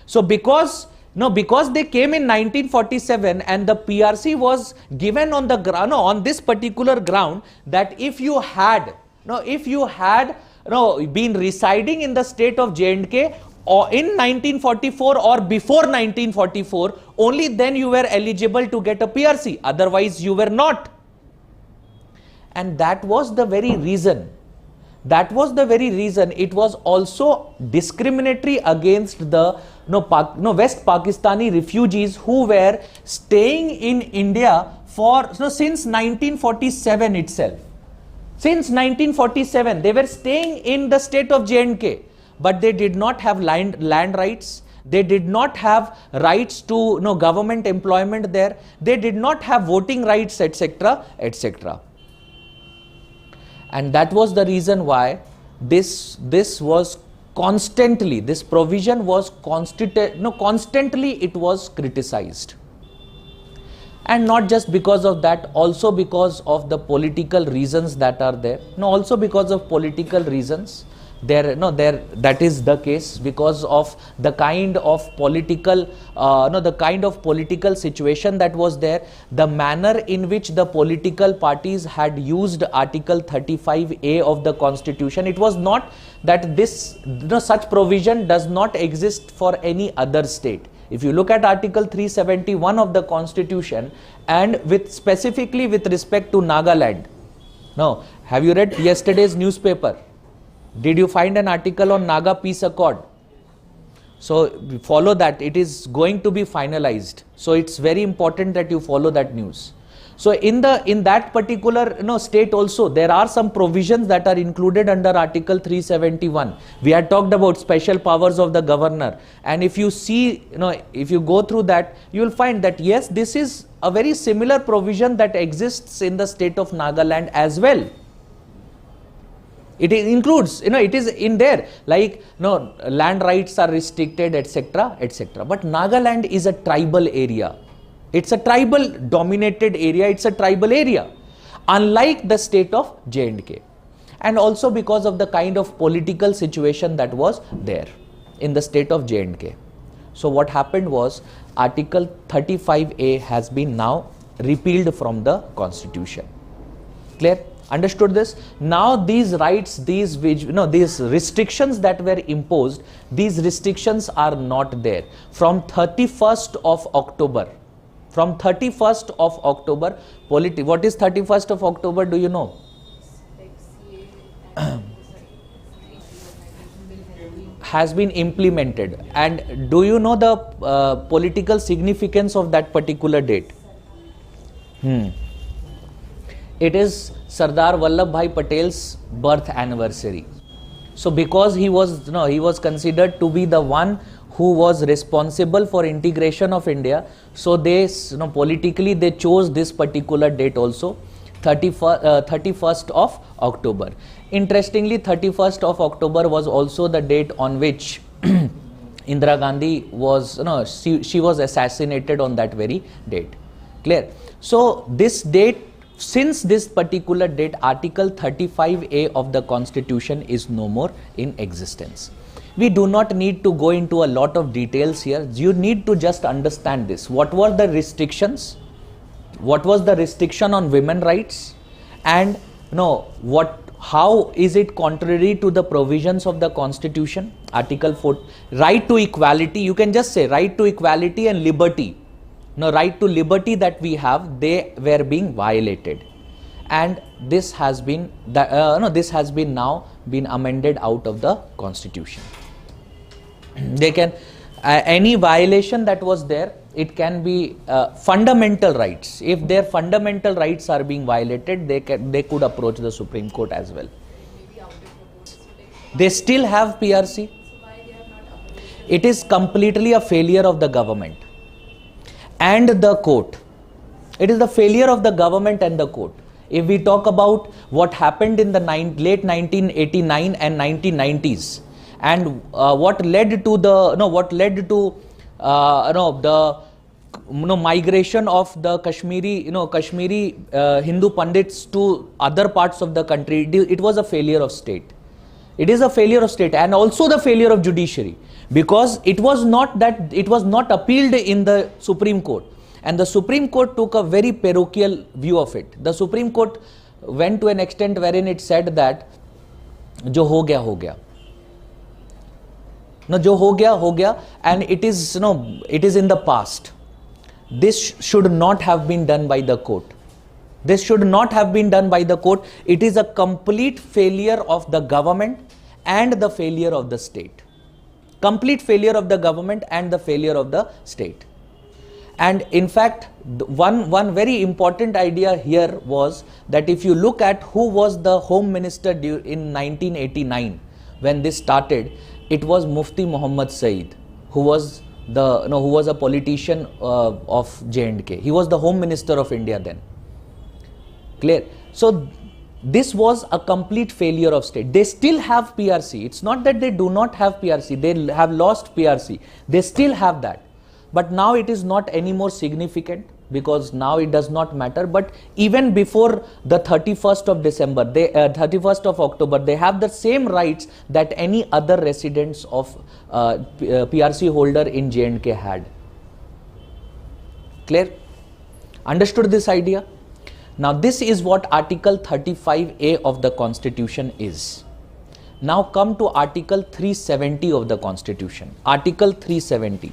So because they came in 1947 and the PRC was given on the ground, on this particular ground, that if you had been residing in the state of J&K or in 1944 or before 1944, only then you were eligible to get a PRC. Otherwise, you were not. And that was the very reason. It was also discriminatory against the West Pakistani refugees who were staying in India since 1947 itself. Since 1947, they were staying in the state of J&K, but they did not have land rights. They did not have rights to government employment there. They did not have voting rights, etc., etc. And that was the reason why this provision was constantly it was criticized. And not just because of that, also because of the political reasons that are there. No, also because of political reasons. That is the case because of the kind of political situation that was there, the manner in which the political parties had used Article 35A of the Constitution. It was not that this, such provision does not exist for any other state. If you look at Article 371 of the Constitution and specifically with respect to Nagaland, now have you read yesterday's newspaper? Did you find an article on Naga Peace Accord? So follow that. It is going to be finalized. So it's very important that you follow that news. So in that particular state also, there are some provisions that are included under Article 371. We had talked about special powers of the governor, and if you see, if you go through that, you will find that yes, this is a very similar provision that exists in the state of Nagaland as well. It includes, it is in there, like, land rights are restricted, etc., etc. But Nagaland is a tribal area. It's a tribal dominated area. It's a tribal area, unlike the state of J&K. And also because of the kind of political situation that was there in the state of J&K. So what happened was Article 35A has been now repealed from the Constitution. Clear? Understood this? Now these rights, these restrictions that were imposed, these restrictions are not there. From 31st of October, what is 31st of October, do you know? Has been implemented. And do you know the political significance of that particular date? It is Sardar Vallabhbhai Patel's birth anniversary. So because he was considered to be the one who was responsible for integration of India, so they politically they chose this particular date also, 31st of October. Interestingly, 31st of October was also the date on which Indira Gandhi was, she was assassinated on that very date. Clear? So this date, since this particular date, Article 35A of the Constitution is no more in existence. We do not need to go into a lot of details here. You need to just understand this. What were the restrictions? What was the restriction on women rights? And how is it contrary to the provisions of the Constitution? Article 4, right to equality. You can just say right to equality and liberty. Right to liberty that we have, they were being violated, and this has been now been amended out of the Constitution. They can any violation that was there, it can be fundamental rights. If their fundamental rights are being violated, they could approach the Supreme Court as well. They still have PRC. It is completely a failure of the government and the court. It is the failure of the government and the court. If we talk about what happened in the late 1989 and 1990s, and what led to the migration of the Kashmiri Hindu Pandits to other parts of the country, it was a failure of state. It is a failure of state, and also the failure of judiciary, because it was not appealed in the Supreme Court, and the Supreme Court took a very parochial view of it. The Supreme Court went to an extent wherein it said that jo ho gaya ho gaya. Jo ho gaya, and it is in the past. This should not have been done by the court. This should not have been done by the court. It is a complete failure of the government and the failure of the state. Complete failure of the government and the failure of the state. And in fact, one very important idea here was that if you look at who was the Home Minister in 1989, when this started, it was Mufti Muhammad Saeed, who was a politician of J&K. He was the Home Minister of India then. Clear? So this was a complete failure of state. They still have PRC. It's not that they do not have PRC. They have lost PRC. They still have that. But now it is not any more significant, because now it does not matter, but even before the 31st of December, 31st of October, they have the same rights that any other residents of PRC holder in J&K had. Clear? Understood this idea? Now this is what Article 35A of the Constitution is. Now come to Article 370 of the Constitution. Article 370.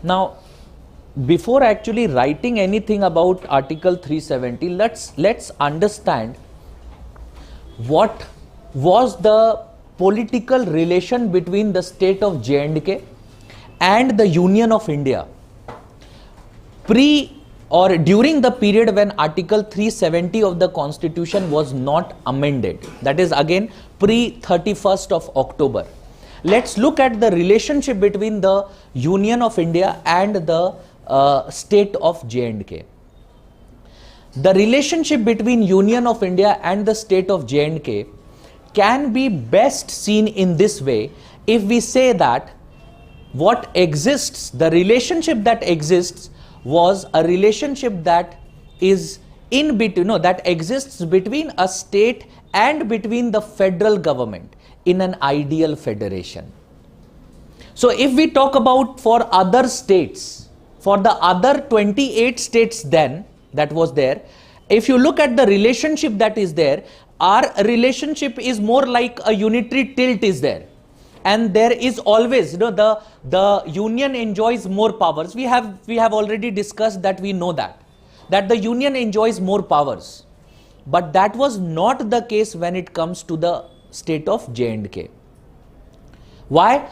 Now, before actually writing anything about Article 370, let's understand what was the political relation between the state of J&K and the Union of India pre or during the period when Article 370 of the Constitution was not amended, that is again pre 31st of October. Let's look at the relationship between the Union of India and the state of J&K. The relationship between Union of India and the state of J&K can be best seen in this way if we say that what exists, the relationship that exists was a relationship that is in between, that exists between a state and between the federal government in an ideal federation. So if we talk about for other states, for the other 28 states then that was there, if you look at the relationship that is there, our relationship is more like a unitary tilt is there. And there is always, the union enjoys more powers. We have already discussed that, we know that the union enjoys more powers. But that was not the case when it comes to the state of J&K. Why?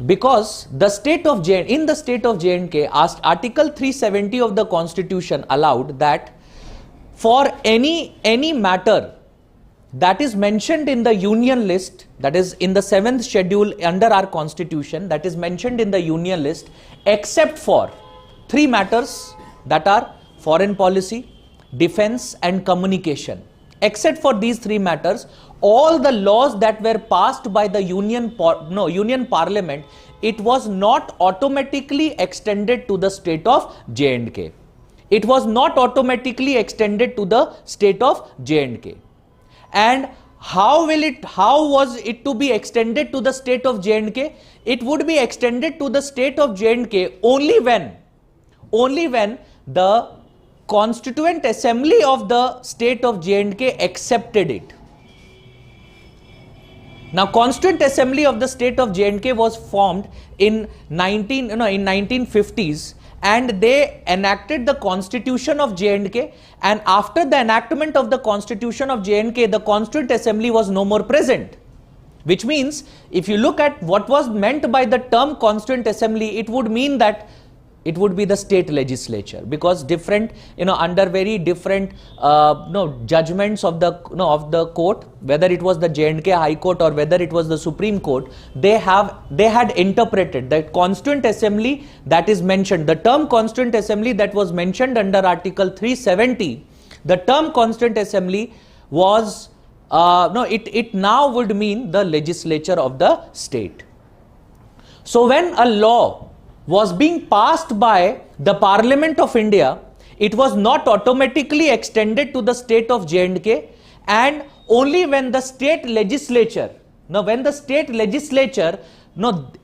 Because the state of in the state of J&K, Article 370 of the Constitution allowed that for any matter that is mentioned in the union list, that is in the 7th schedule under our constitution, that is mentioned in the union list, except for 3 matters, that are foreign policy, defense and communication. Except for these 3 matters, all the laws that were passed by the union parliament, it was not automatically extended to the state of J&K. It was not automatically extended to the state of J&K. And how was it to be extended to the state of J&K? It would be extended to the state of J&K only when the Constituent Assembly of the state of J&K accepted it. Now, Constituent Assembly of the state of J&K was formed in 1950s, and they enacted the Constitution of J&K, and after the enactment of the Constitution of J&K, the Constituent Assembly was no more present. Which means, if you look at what was meant by the term Constituent Assembly, it would mean that it would be the state legislature, because different, under very different judgments of the court, whether it was the J&K High Court or whether it was the Supreme Court, they had interpreted that Constituent Assembly that is mentioned, the term Constituent Assembly that was mentioned under Article 370, the term Constituent Assembly was it now would mean the legislature of the state. So when a law was being passed by the Parliament of India, it was not automatically extended to the state of J&K, and only when the state legislature,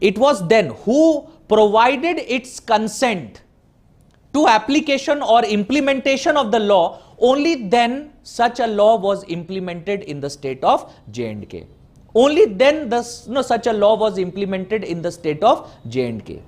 it was then who provided its consent to application or implementation of the law, only then such a law was implemented in the state of J&K. Only then such a law was implemented in the state of J&K.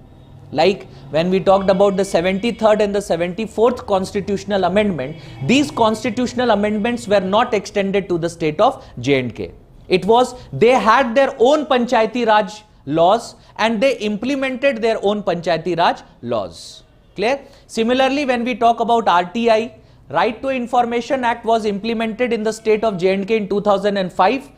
Like when we talked about the 73rd and the 74th constitutional amendment, these constitutional amendments were not extended to the state of J&K. It was, they had their own Panchayati Raj laws and they implemented their own Panchayati Raj laws. Clear? Similarly, when we talk about RTI, Right to Information Act was implemented in the state of J&K in 2005,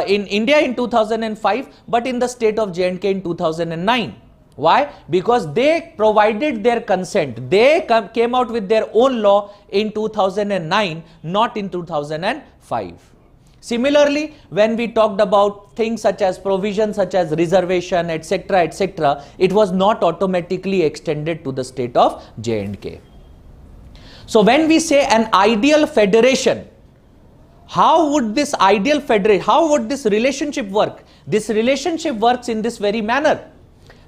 in India in 2005, but in the state of J&K in 2009. Why? Because they provided their consent. They came out with their own law in 2009, not in 2005. Similarly, when we talked about things such as provision, such as reservation, etc., it was not automatically extended to the state of J&K. So when we say an ideal federation, how would this ideal federation, how would this relationship work? This relationship works in this very manner.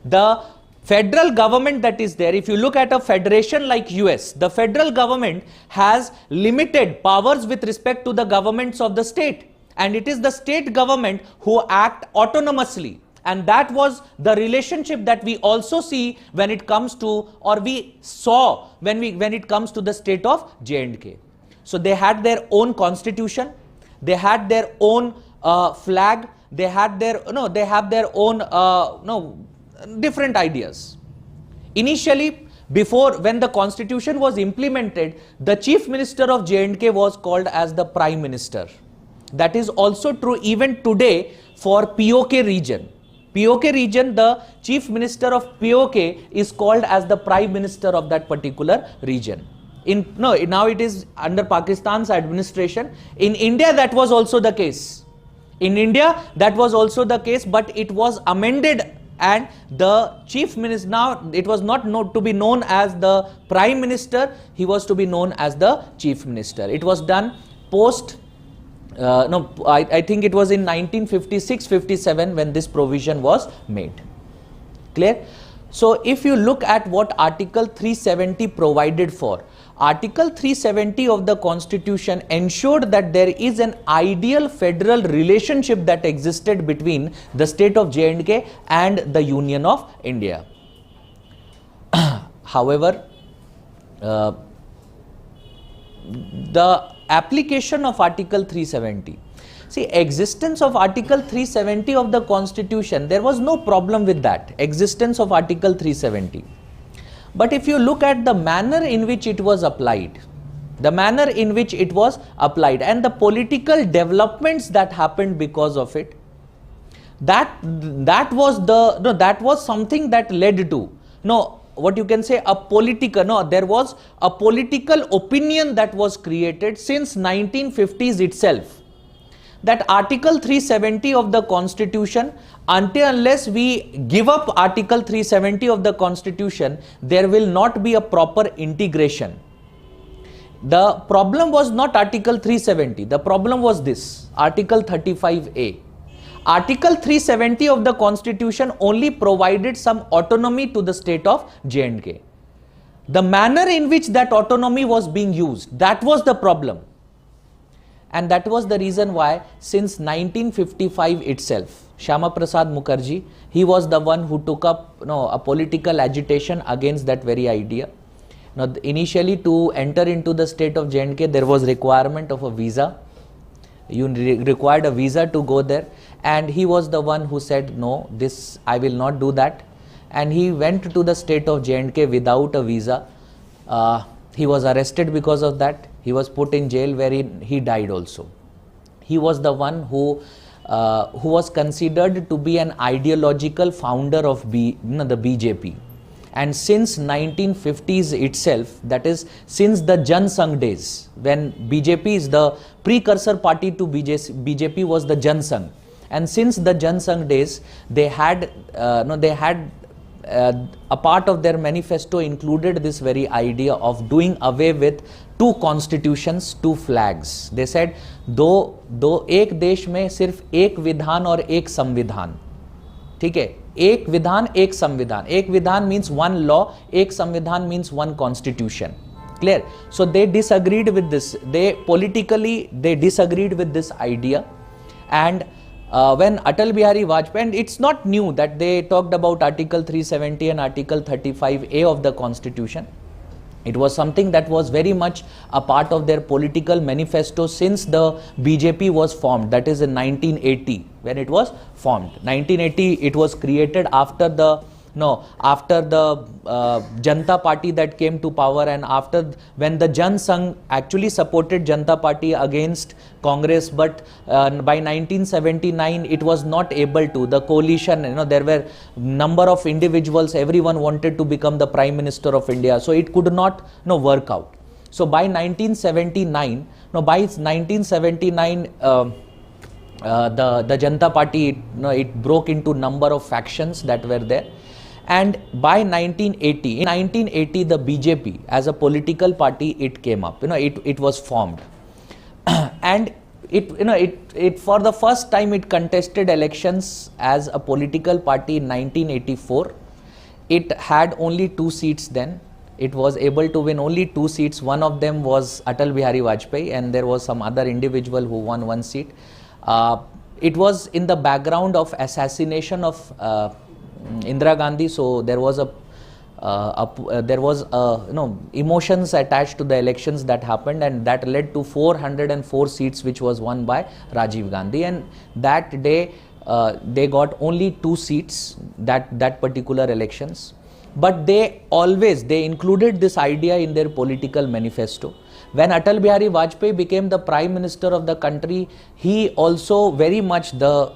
The federal government that is there, if you look at a federation like US, the federal government has limited powers with respect to the governments of the state, and it is the state government who act autonomously. And that was the relationship that we also see when it comes to, or we saw when it comes to the state of J&K. So they had their own constitution, they had their own flag, they had their, they have their own different ideas. Initially, before, when the constitution was implemented, the chief minister of J&K was called as the prime minister. That is also true even today for POK region. POK region, the chief minister of POK is called as the prime minister of that particular region. Now it is under Pakistan's administration. In India, that was also the case. In India, that was also the case, but it was amended, and the chief minister, now it was not to be known as the prime minister, he was to be known as the chief minister. It was done post, I think it was in 1956-57 when this provision was made. Clear? So if you look at what Article 370 provided for, Article 370 of the Constitution ensured that there is an ideal federal relationship that existed between the state of J&K and the Union of India. However, the application of Article 370, see, existence of Article 370 of the Constitution, there was no problem with that, existence of Article 370. But if you look at the manner in which it was applied, and the political developments that happened because of it, that was something that led to, what you can say, there was a political opinion that was created since 1950s itself, that Article 370 of the Constitution, until unless we give up Article 370 of the Constitution, there will not be a proper integration. The problem was not Article 370, the problem was this, Article 35A. Article 370 of the Constitution only provided some autonomy to the state of J&K. The manner in which that autonomy was being used, that was the problem. And that was the reason why since 1955 itself, Shyama Prasad Mukherjee, he was the one who took up a political agitation against that very idea. Now, initially to enter into the state of J&K, there was requirement of a visa. You required a visa to go there, and he was the one who said, no, this I will not do that. And he went to the state of J&K without a visa. He was arrested because of that. He was put in jail, wherein he died also. He was the one who was considered to be an ideological founder of the BJP. And since 1950s itself, that is since the Jan Sangh days, when BJP is the precursor party to BJP was the Jan Sangh. And since the Jan Sangh days, they had a part of their manifesto included this very idea of doing away with two constitutions, two flags. They said, दो एक देश में सिर्फ एक विधान और एक संविधान, ठीक है, एक विधान एक संविधान, एक विधान means one law, एक संविधान means one constitution. Clear? So they disagreed with this. They disagreed with this idea, and when Atal Bihari Vajpayee, and it's not new that they talked about Article 370 and Article 35A of the Constitution. It was something that was very much a part of their political manifesto since the BJP was formed, that is in 1980 when it was formed. 1980 it was created after the Janata Party that came to power, and after when the Jan Sangh actually supported Janata Party against Congress, but by 1979 it was not able to. The coalition, there were number of individuals, everyone wanted to become the Prime Minister of India, so it could not work out. So by 1979, the Janata Party, it broke into number of factions that were there. And by 1980, in 1980, the BJP as a political party, it came up, it was formed. And it for the first time it contested elections as a political party in 1984. It had only 2 seats then. It was able to win only 2 seats. One of them was Atal Bihari Vajpayee, and there was some other individual who won 1 seat. It was in the background of assassination of Indira Gandhi, so there was emotions attached to the elections that happened, and that led to 404 seats which was won by Rajiv Gandhi. And that day they got only 2 seats that particular elections. But they included this idea in their political manifesto. When Atal Bihari Vajpayee became the Prime Minister of the country, he also very much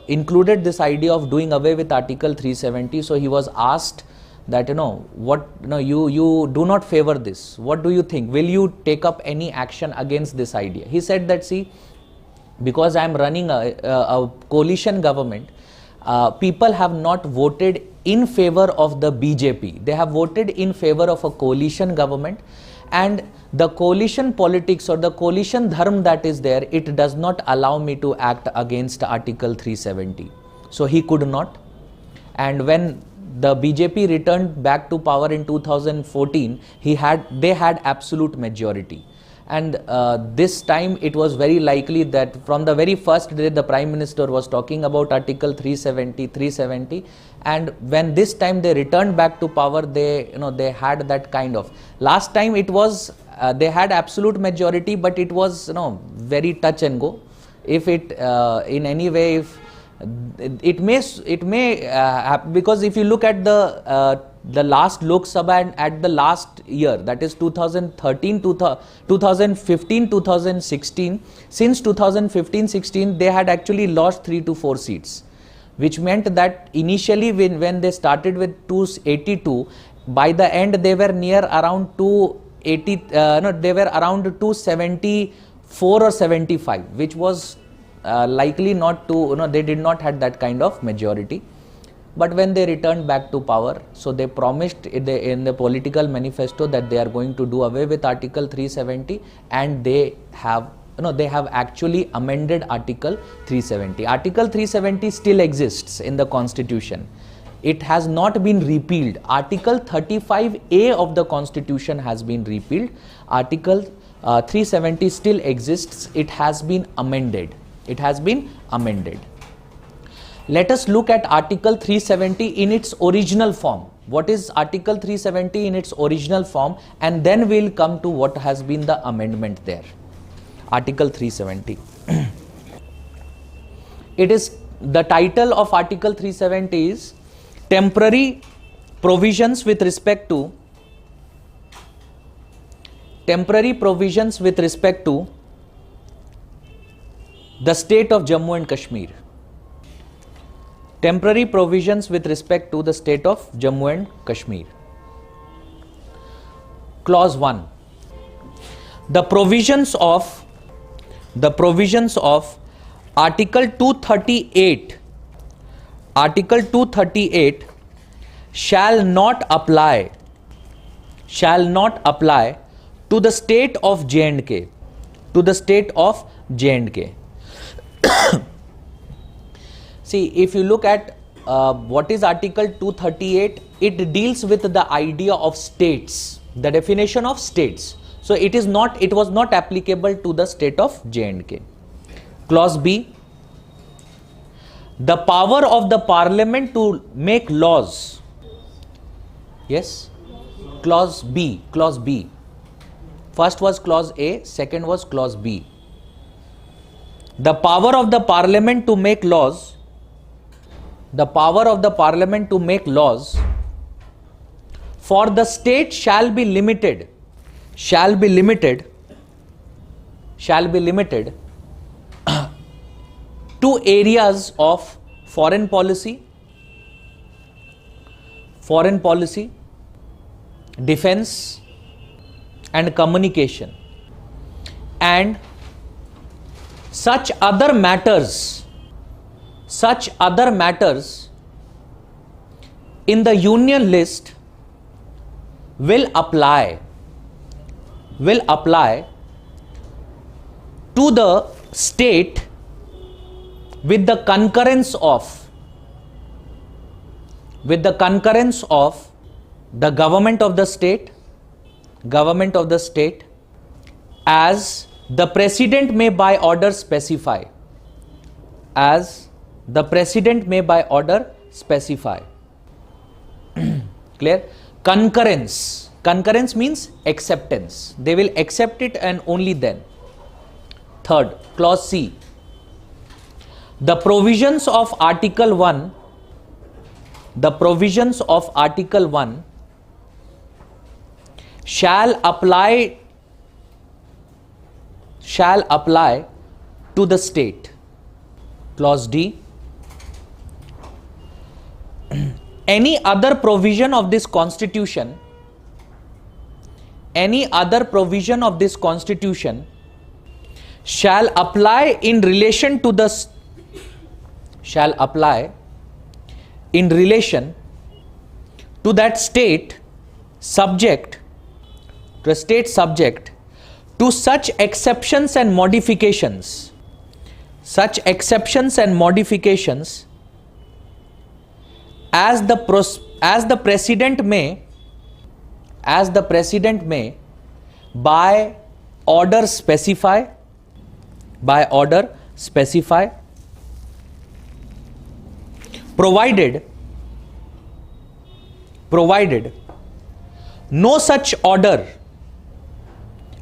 included this idea of doing away with Article 370. So he was asked that, you do not favor this. What do you think? Will you take up any action against this idea? He said that, see, because I am running a coalition government, people have not voted in favor of the BJP. They have voted in favor of a coalition government, and the coalition politics or the coalition dharma that is there, it does not allow me to act against Article 370. So he could not. And when the BJP returned back to power in 2014, they had absolute majority. And this time it was very likely that from the very first day the Prime Minister was talking about Article 370, and when this time they returned back to power, they had that kind of, last time it was they had absolute majority, but it was very touch and go. If it in any way, if it may because if you look at the last Lok Sabha and at the last year, that is 2015, 2016, since 2015-16 they had actually lost 3 to 4 seats, which meant that initially when they started with 282, by the end they were near around 280, they were around 274 or 75, which was likely not to, they did not had that kind of majority. But when they returned back to power, so they promised in the political manifesto that they are going to do away with Article 370, and they have actually amended Article 370. Article 370 still exists in the Constitution. It has not been repealed. Article 35A of the Constitution has been repealed. Article 370 still exists. It has been amended. It has been amended. Let us look at Article 370 in its original form. What is Article 370 in its original form? And then we will come to what has been the amendment there. Article 370. It is, the title of Article 370 is Temporary Provisions with respect to the state of Jammu and Kashmir. Temporary provisions with respect to the state of Jammu and Kashmir. Clause 1. The provisions of Article 238 shall not apply to the state of J&K, See, if you look at what is Article 238, it deals with the idea of states, the definition of states. So it was not applicable to the state of J&K. Clause B. The power of the Parliament to make laws. Yes? Clause B. First was Clause A, second was Clause B. The power of the Parliament to make laws. The power of the Parliament to make laws for the state shall be limited to areas of foreign policy, defense and communication, and such other matters such other matters in the union list will apply to the state with the concurrence of the government of the state, as the president may by order specify, clear? Concurrence means acceptance. They will accept it and only then. Third, clause C. The provisions of Article 1 shall apply to the state. Clause D. Any other provision of this constitution shall apply in relation to that state subject to such exceptions and modifications as the president may by order specify, provided no such order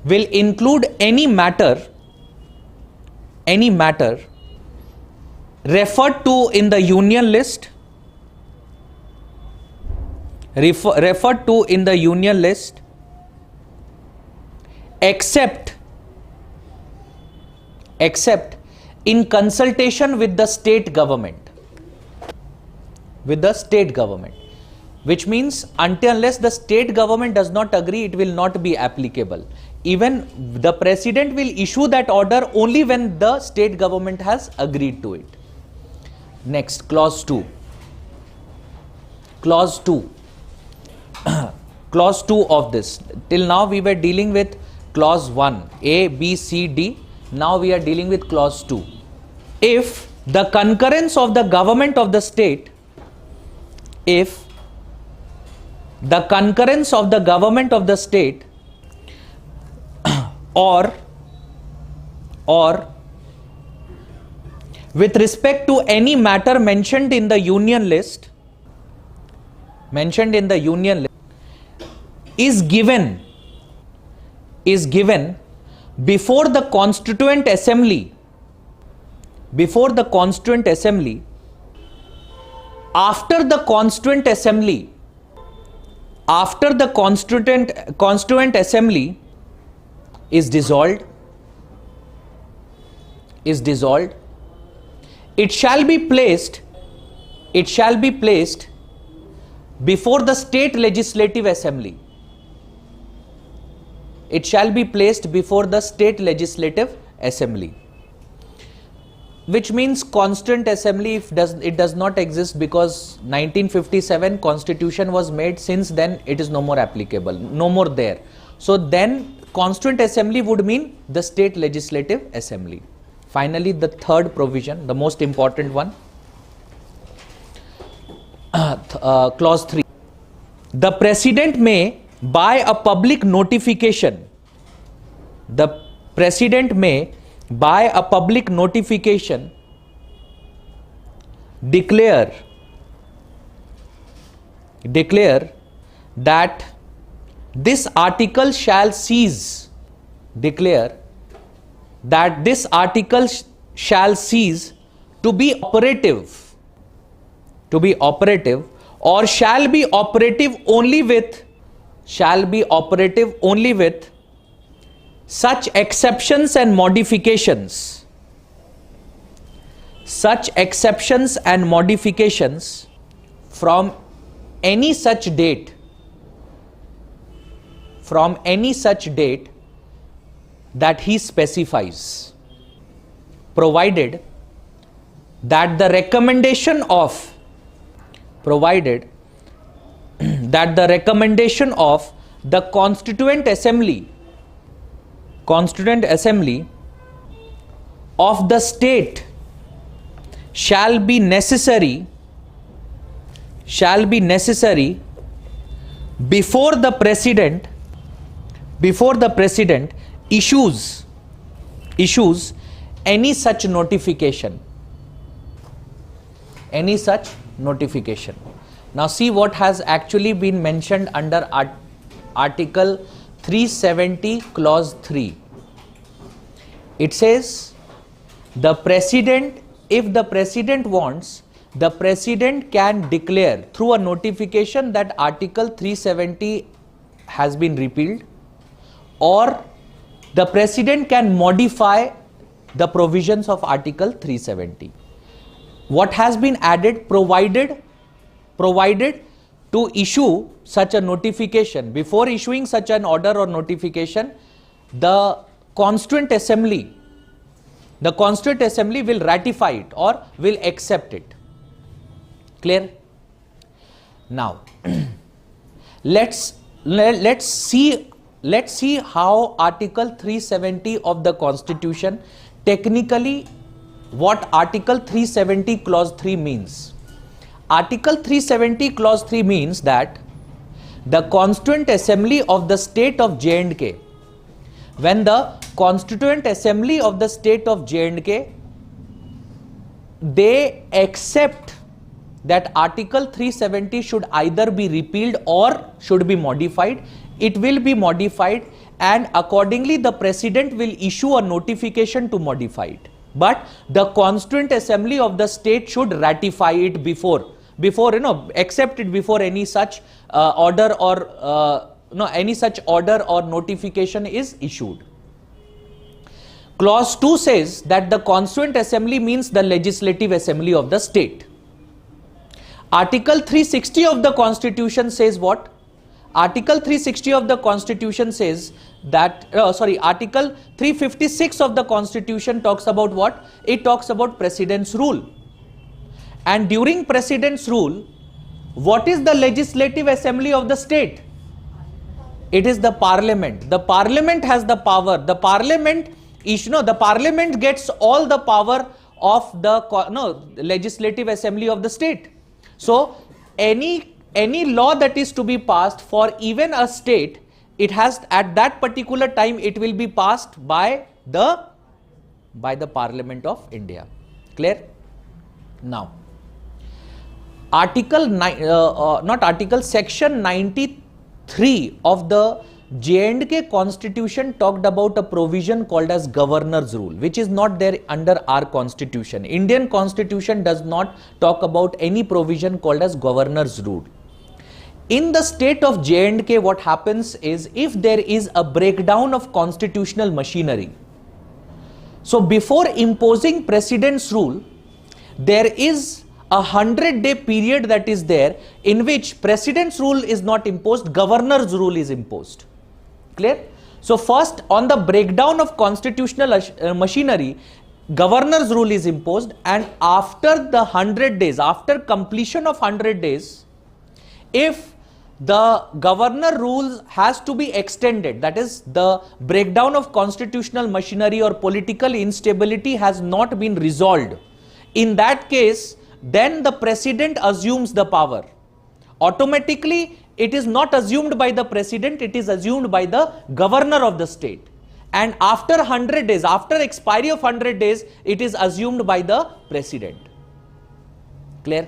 will include any matter referred to in the union list except in consultation with the state government, which means until unless the state government does not agree, it will not be applicable. Even the president will issue that order only when the state government has agreed to it. Next, clause 2. Clause 2 of this. Till now we were dealing with clause 1, A, B, C, D. Now we are dealing with clause 2. If the concurrence of the government of the state, or with respect to any matter mentioned in the union list is given before the constituent assembly, after the constituent assembly is dissolved, it shall be placed before the state legislative assembly. Which means constituent assembly, it does not exist because 1957 constitution was made. Since then it is no more applicable, no more there. So then constituent assembly would mean the state legislative assembly. Finally, the third provision, the most important one, clause 3. The president may by a public notification declare that this article shall cease to be operative or shall be operative only with such exceptions and modifications from any such date that he specifies, provided that the recommendation of provided that the recommendation of the constituent assembly of the state shall be necessary before the president issues any such notification. Now see what has actually been mentioned under Article 370 clause 3. It says the president, if the president wants, the president can declare through a notification that Article 370 has been repealed, or the president can modify the provisions of Article 370. What has been added? Provided to issue such a notification. Before issuing such an order or notification, the Constituent Assembly will ratify it or will accept it. Clear? Now let's see how Article 370 of the Constitution, technically what Article 370 clause 3 means. Article 370 clause 3 means that the Constituent Assembly of the state of J&K, when the Constituent Assembly of the state of J&K, they accept that Article 370 should either be repealed or should be modified, it will be modified, and accordingly the president will issue a notification to modify it. But the Constituent Assembly of the state should ratify it before accept it before any such order or notification is issued. Clause 2 says that the Constituent Assembly means the Legislative Assembly of the state. Article 360 of the Constitution says what? Article 360 of the Constitution says that, Article 356 of the Constitution talks about what? It talks about President's rule. And during President's rule, what is the Legislative Assembly of the state? It is the Parliament. The Parliament has the power. The Parliament gets all the power of the Legislative Assembly of the state. So any law that is to be passed for even a state, it has at that particular time it will be passed by the Parliament of India. Clear? Now, Section 93 of the J&K Constitution talked about a provision called as Governor's Rule, which is not there under our Constitution. Indian Constitution does not talk about any provision called as Governor's Rule. In the state of J&K, what happens is, if there is a breakdown of constitutional machinery, so before imposing President's rule, there is a 100-day period that is there in which President's rule is not imposed, Governor's rule is imposed. Clear? So first, on the breakdown of constitutional machinery, Governor's rule is imposed, and after the 100 days, after completion of 100 days, if the Governor rules has to be extended, that is, the breakdown of constitutional machinery or political instability has not been resolved, in that case, then the President assumes the power. Automatically, it is not assumed by the President, it is assumed by the Governor of the state. And after 100 days, after expiry of 100 days, it is assumed by the President. Clear?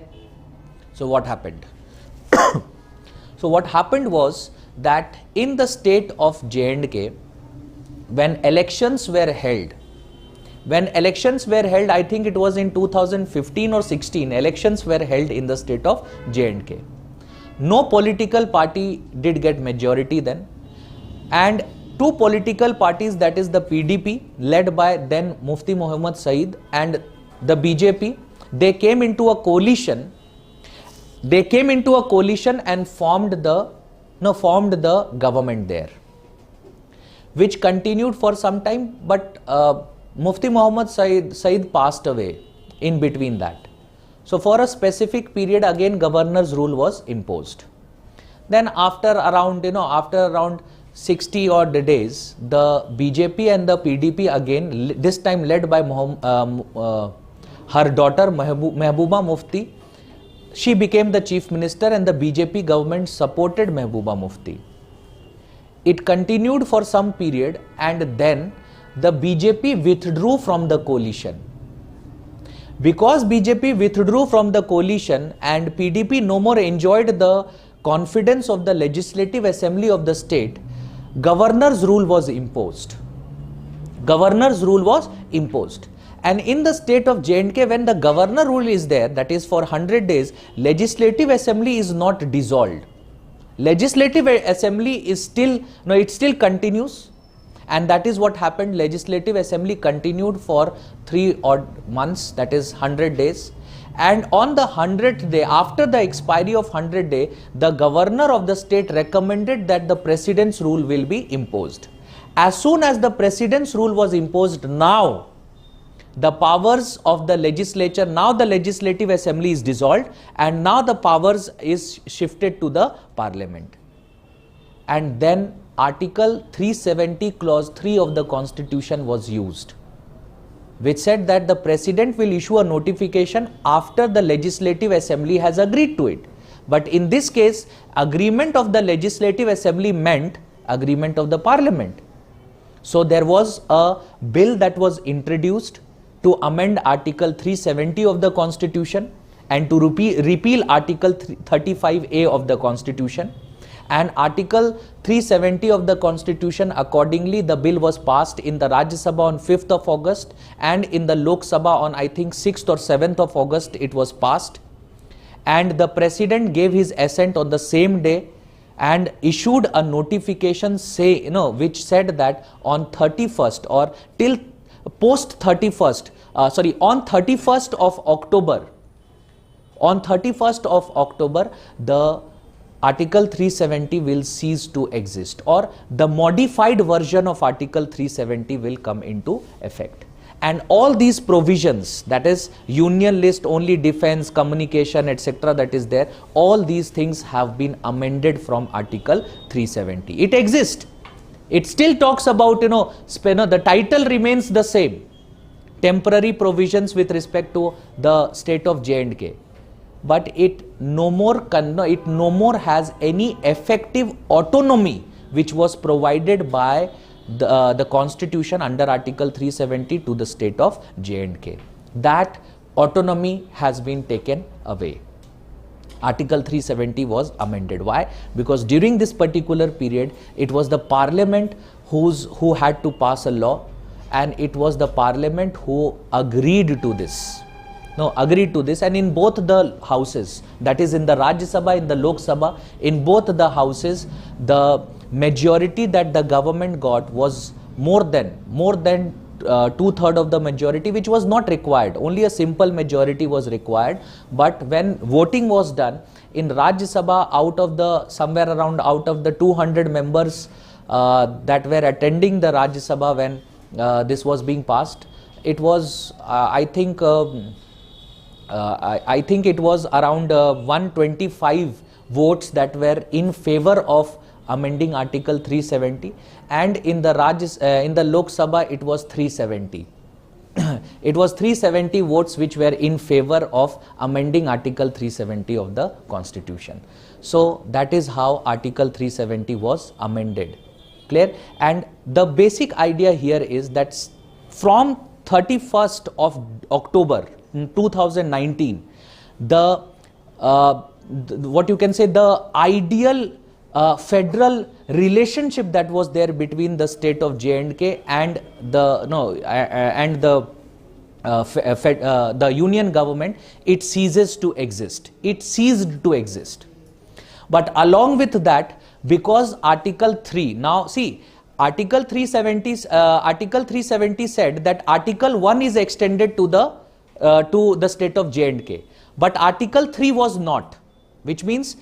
So what happened? So what happened was that in the state of J&K, when elections were held, I think it was in 2015 or 16, elections were held in the state of J&K. No political party did get majority then, and two political parties, that is the PDP led by then Mufti Muhammad Saeed and the BJP, they came into a coalition. And formed the government there, which continued for some time, but Mufti Muhammad Saeed passed away in between that. So for a specific period, again governor's rule was imposed. Then after around 60 odd days, the BJP and the PDP again, this time led by her daughter Mehbooba Mufti, she became the chief minister and the BJP government supported Mehbooba Mufti. It continued for some period and then the BJP withdrew from the coalition. Because BJP withdrew from the coalition and PDP no more enjoyed the confidence of the Legislative Assembly of the state, governor's rule was imposed. Governor's rule was imposed. And in the state of J&K, when the governor rule is there, that is for 100 days, Legislative Assembly is not dissolved. Legislative Assembly is still, it still continues. And that is what happened. Legislative Assembly continued for 3 odd months, that is 100 days. And on the 100th day, after the expiry of 100 day, the governor of the state recommended that the president's rule will be imposed. As soon as the president's rule was imposed, now the powers of the legislature, now the Legislative Assembly is dissolved and now the powers is shifted to the parliament. And then Article 370 clause 3 of the constitution was used, which said that the president will issue a notification after the Legislative Assembly has agreed to it. But in this case, agreement of the Legislative Assembly meant agreement of the parliament. So there was a bill that was introduced to amend Article 370 of the Constitution and to repeal Article 35A of the Constitution. And Article 370 of the Constitution, accordingly, the bill was passed in the Rajya Sabha on 5th of August and in the Lok Sabha on I think 6th or 7th of August it was passed. And the president gave his assent on the same day and issued a notification which said that on 31st or till post 31st, on 31st of October, the Article 370 will cease to exist, or the modified version of Article 370 will come into effect. And all these provisions, that is union list, only defense, communication, etc. that is there, all these things have been amended from Article 370. It exists. It still talks about, the title remains the same, temporary provisions with respect to the state of J&K. But it no more has any effective autonomy which was provided by the constitution under Article 370 to the state of J&K. That autonomy has been taken away. Article 370 was amended. Why? Because during this particular period, it was the parliament who had to pass a law, and it was the parliament who agreed to this. And in both the houses, that is in the Rajya Sabha, in the Lok Sabha, in both the houses, the majority that the government got was more than 2/3 of the majority, which was not required. Only a simple majority was required. But when voting was done in Rajya Sabha, out of the 200 members that were attending the Rajya Sabha when this was being passed, it was I think it was around 125 votes that were in favor of amending Article 370, and in the Lok Sabha it was 370. It was 370 votes which were in favor of amending Article 370 of the Constitution. So that is how Article 370 was amended. Clear? And the basic idea here is that from 31st of October 2019, the ideal federal relationship that was there between the state of J&K and the union government, it ceases to exist. It ceased to exist. But along with that, because Article 3, now see, Article 370 said that Article 1 is extended to the state of J&K, but Article 3 was not. Which means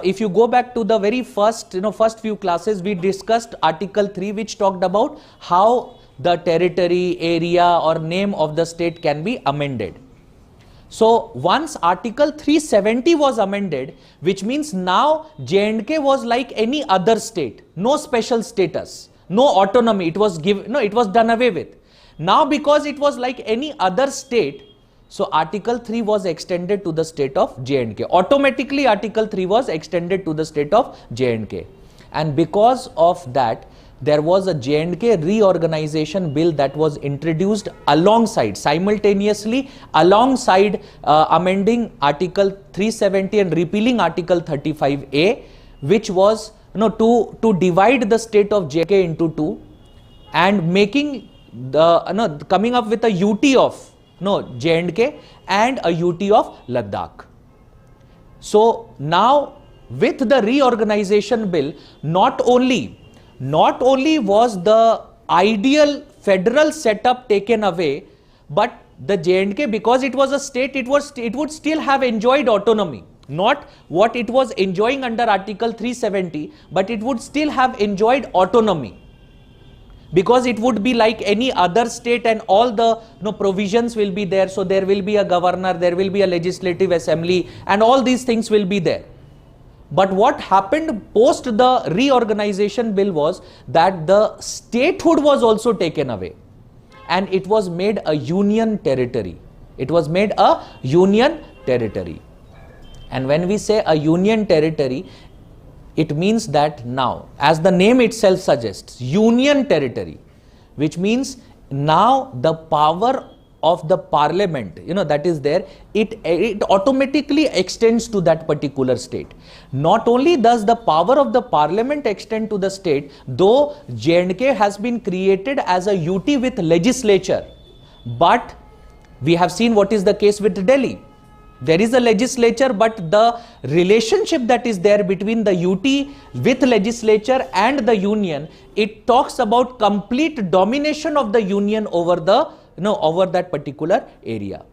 if you go back to the very first few classes, we discussed Article 3, which talked about how the territory, area or name of the state can be amended. So once Article 370 was amended, which means now J&K was like any other state, no special status, no autonomy, it was done away with. Now because it was like any other state, so Article 3 was extended to the state of J&K. Automatically Article 3 was extended to the state of J&K. And because of that, there was a J&K reorganization bill that was introduced alongside, simultaneously alongside amending Article 370 and repealing Article 35A, which was to divide the state of J&K into two and making the coming up with a UT of J&K and a UT of Ladakh. So now with the reorganization bill, not only was the ideal federal setup taken away, but the J&K, because it was a state, it would still have enjoyed autonomy, not what it was enjoying under Article 370, but it would still have enjoyed autonomy, because it would be like any other state and all the provisions will be there. So there will be a governor, there will be a legislative assembly, and all these things will be there. But what happened post the reorganization bill was that the statehood was also taken away and it was made a union territory. It was made a union territory. And when we say a union territory, it means that now, as the name itself suggests, union territory, which means now the power of the parliament, that is there, it automatically extends to that particular state. Not only does the power of the parliament extend to the state, though J&K has been created as a UT with legislature, but we have seen what is the case with Delhi. There is a legislature, but the relationship that is there between the UT with legislature and the union, it talks about complete domination of the union over the over that particular area.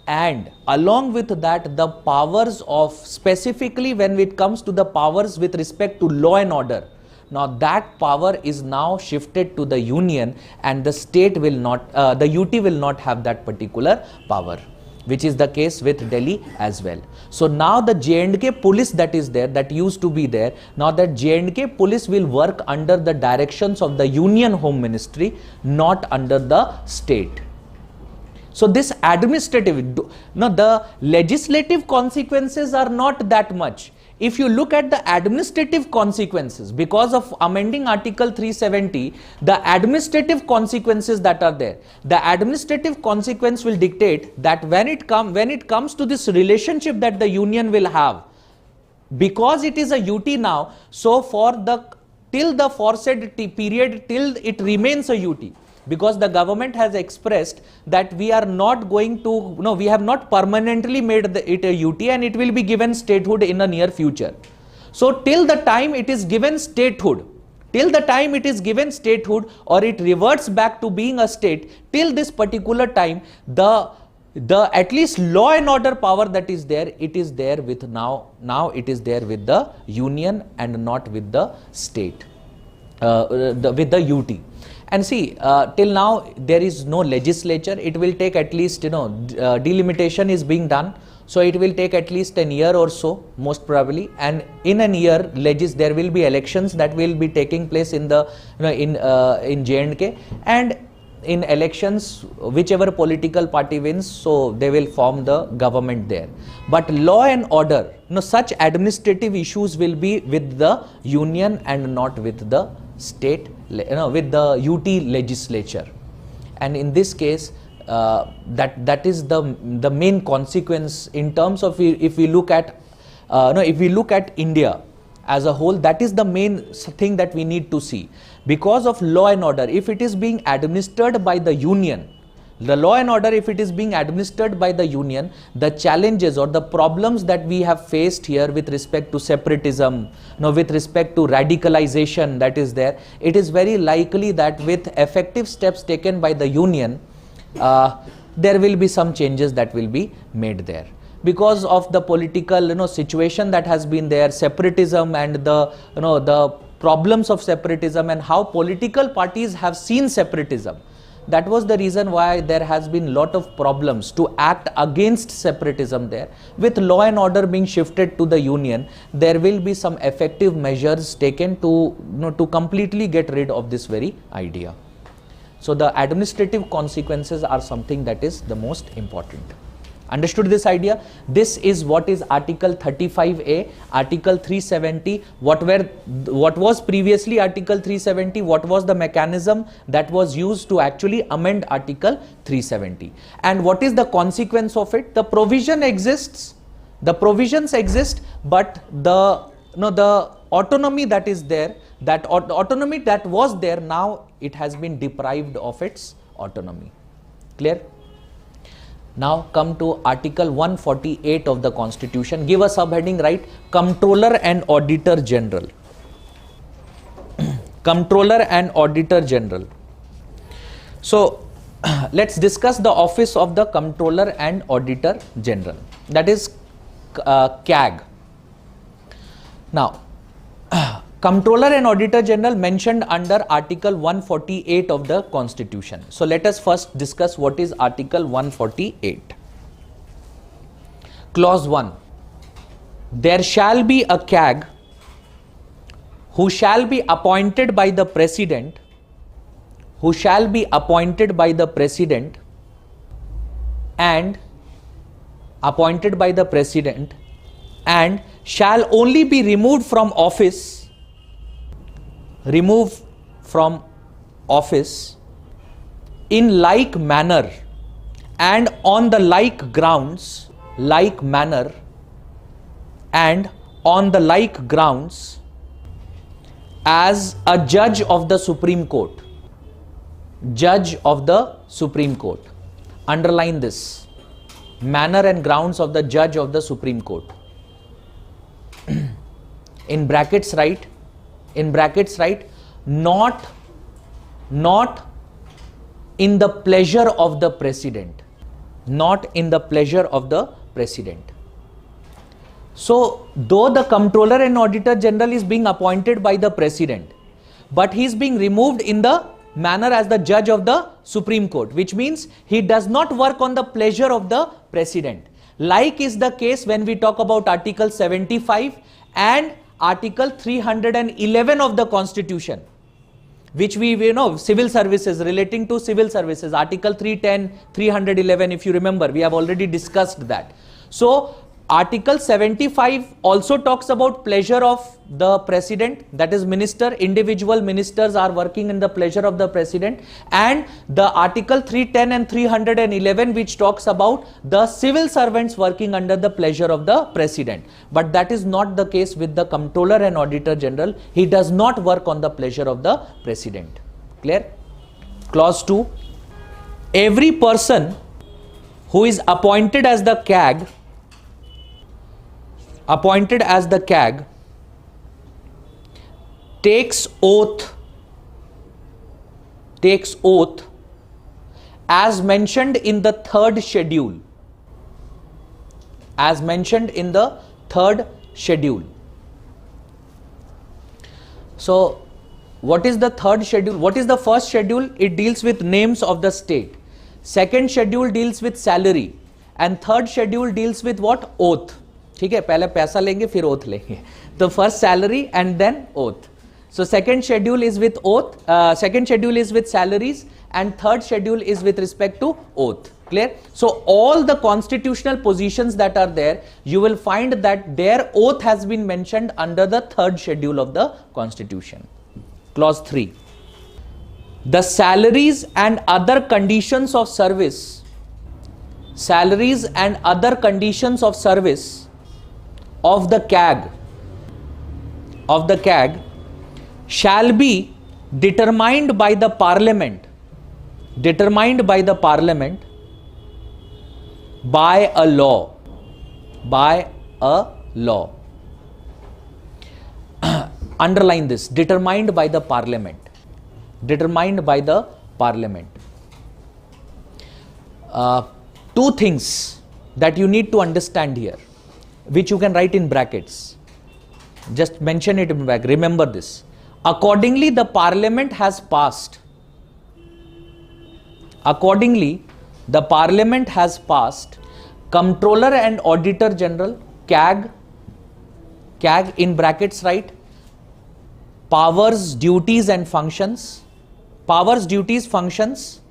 And along with that, the powers of, specifically when it comes to the powers with respect to law and order, now that power is now shifted to the union, and the state will not, the UT will not have that particular power, which is the case with Delhi as well. So now the J&K police that is there, that used to be there, now that J&K police will work under the directions of the Union Home Ministry, not under the state. So this administrative, the legislative consequences are not that much. If you look at the administrative consequences, because of amending Article 370, the administrative consequences that are there, the administrative consequence will dictate that when it comes to this relationship that the union will have, because it is a UT now, so for till the foresaid period, till it remains a UT, because the government has expressed that we are not going to, we have not permanently made it a UT, and it will be given statehood in the near future. So till the time it is given statehood, or it reverts back to being a state, till this particular time, the at least law and order power that is there, it is there with now it is there with the union and not with the state, with the UT. And see, till now there is no legislature. It will take at least, delimitation is being done. So it will take at least an year or so, most probably. And in an year, there will be elections that will be taking place in the, in J&K. And in elections, whichever political party wins, so they will form the government there. But law and order, such administrative issues will be with the union and not with the state, with the UT legislature. And in this case, that is the main consequence in terms of, if we look at India as a whole, that is the main thing that we need to see. Because of law and order, if it is being administered by the union, the law and order, if it is being administered by the union, the challenges or the problems that we have faced here with respect to separatism, with respect to radicalization that is there, it is very likely that with effective steps taken by the union, there will be some changes that will be made there. Because of the political, situation that has been there, separatism and the problems of separatism and how political parties have seen separatism. That was the reason why there has been lot of problems to act against separatism there. With law and order being shifted to the union, there will be some effective measures taken to, to completely get rid of this very idea. So the administrative consequences are something that is the most important. Understood this idea? This is what is Article 35A, Article 370, what was previously Article 370, what was the mechanism that was used to actually amend Article 370, and what is the consequence of it. The provision exists, the provisions exist, but the autonomy that is there, that autonomy that was there, now it has been deprived of its autonomy. Clear? Now come to Article 148 of the Constitution. Give a subheading, right? Comptroller and Auditor General. Comptroller and Auditor General. So let's discuss the office of the Comptroller and Auditor General. That is CAG. Now, Comptroller and Auditor General mentioned under Article 148 of the Constitution. So let us first discuss what is Article 148. Clause 1. There shall be a CAG who shall be appointed by the President, who shall be appointed by the President and appointed by the President and shall only be removed from office in like manner and on the like grounds, as a judge of the Supreme Court. Judge of the Supreme Court. Underline this. Manner and grounds of the judge of the Supreme Court. In brackets, write, not in the pleasure of the President. Not in the pleasure of the President. So, though the Comptroller and Auditor General is being appointed by the President, but he is being removed in the manner as the judge of the Supreme Court, which means he does not work on the pleasure of the President. Like is the case when we talk about Article 75 and Article 311 of the Constitution, which we know, civil services, relating to civil services, Article 310, 311, if you remember, we have already discussed that. So Article 75 also talks about pleasure of the President, that is minister, individual ministers are working in the pleasure of the President, and the Article 310 and 311 which talks about the civil servants working under the pleasure of the President. But that is not the case with the Comptroller and Auditor General. He does not work on the pleasure of the President. Clear? Clause 2. Every person who is appointed as the CAG takes oath as mentioned in the third schedule. So what is the third schedule? What is the first schedule? It deals with names of the state. Second schedule deals with salary, and third schedule deals with what? Oath. ठीक है, पहले पैसा लेंगे फिर oath लेंगे. The first salary and then oath. So second schedule is with oath, second schedule is with salaries, and third schedule is with respect to oath. Clear? So all the constitutional positions that are there, you will find that their oath has been mentioned under the third schedule of the Constitution. Clause 3. The salaries and other conditions of service, of the CAG shall be determined by the Parliament by a law. Underline this, determined by the Parliament. Two things that you need to understand here, which you can write in brackets. Just mention it in brackets. Remember this. Accordingly, the Parliament has passed Accordingly, the Parliament has passed Comptroller and Auditor General, CAG in brackets, right? Powers, duties and functions. Powers, duties, functions.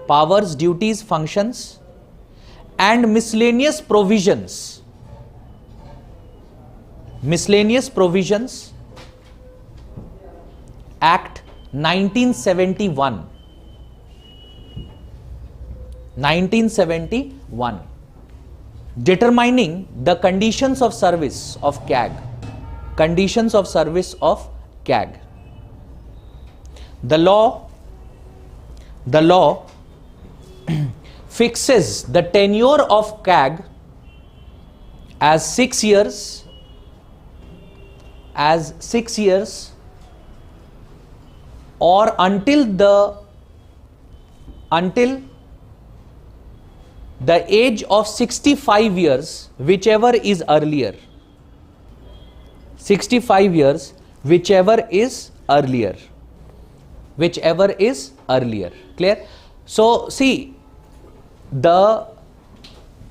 Powers, duties, functions. And miscellaneous provisions. Miscellaneous Provisions Act 1971. 1971, determining the conditions of service of CAG. Conditions of service of CAG. The law fixes the tenure of CAG as 6 years, or until the age of 65 years, whichever is earlier. 65 years, whichever is earlier. Whichever is earlier. Clear? So, see, the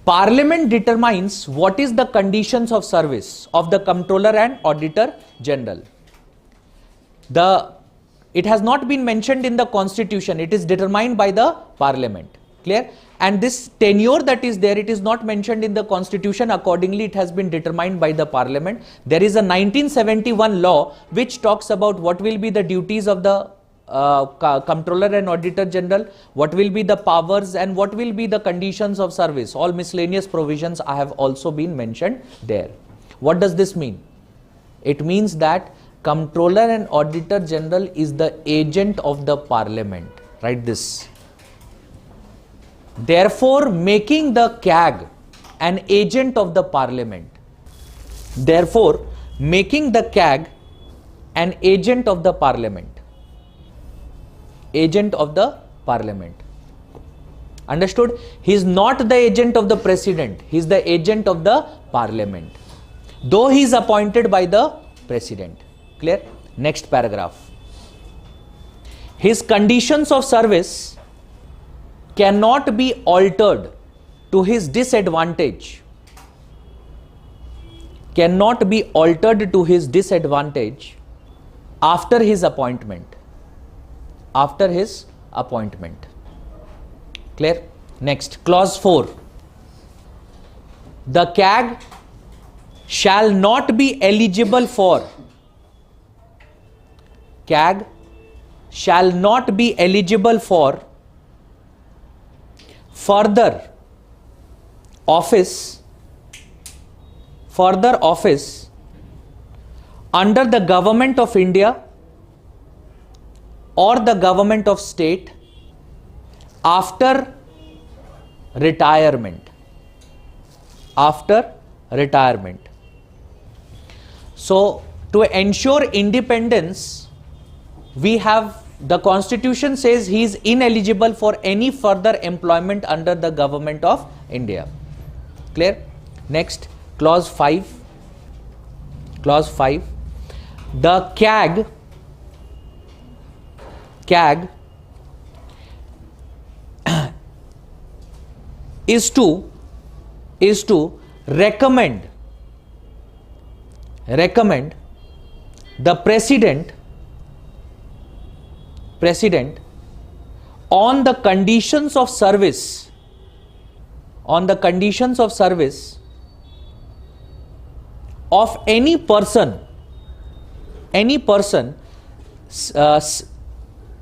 Parliament determines what is the conditions of service of the Comptroller and Auditor General. It has not been mentioned in the Constitution. It is determined by the Parliament. Clear? And this tenure that is there, it is not mentioned in the Constitution. Accordingly, it has been determined by the Parliament. There is a 1971 law which talks about what will be the duties of the Comptroller and Auditor General, what will be the powers, and what will be the conditions of service. All miscellaneous provisions have also been mentioned there. What does this mean? It means that Comptroller and Auditor General is the agent of the Parliament. Write this. Therefore, making the CAG an agent of the Parliament. Therefore, making the CAG an agent of the Parliament. Agent of the Parliament. Understood? He is not the agent of the President. He is the agent of the Parliament, though he is appointed by the President. Clear? Next paragraph. His conditions of service cannot be altered to his disadvantage. Cannot be altered to his disadvantage after his appointment. After his appointment. Clear? Next, clause 4. The CAG shall not be eligible for. CAG shall not be eligible for further office under the Government of India or the Government of State after retirement. After retirement. So, to ensure independence, we have, the Constitution says he is ineligible for any further employment under the Government of India. Clear? Next, clause 5. Clause 5. The CAG is to recommend the President on the conditions of service of any person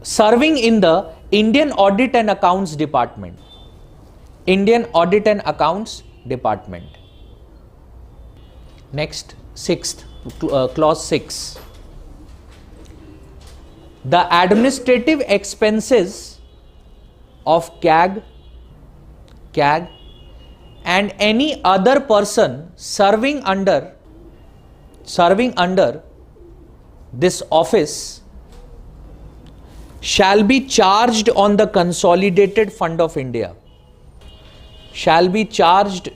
serving in the Indian Audit and Accounts Department. Indian Audit and Accounts Department. Next, sixth, clause 6. The administrative expenses of CAG and any other person serving under this office shall be charged on the Consolidated Fund of India. Shall be charged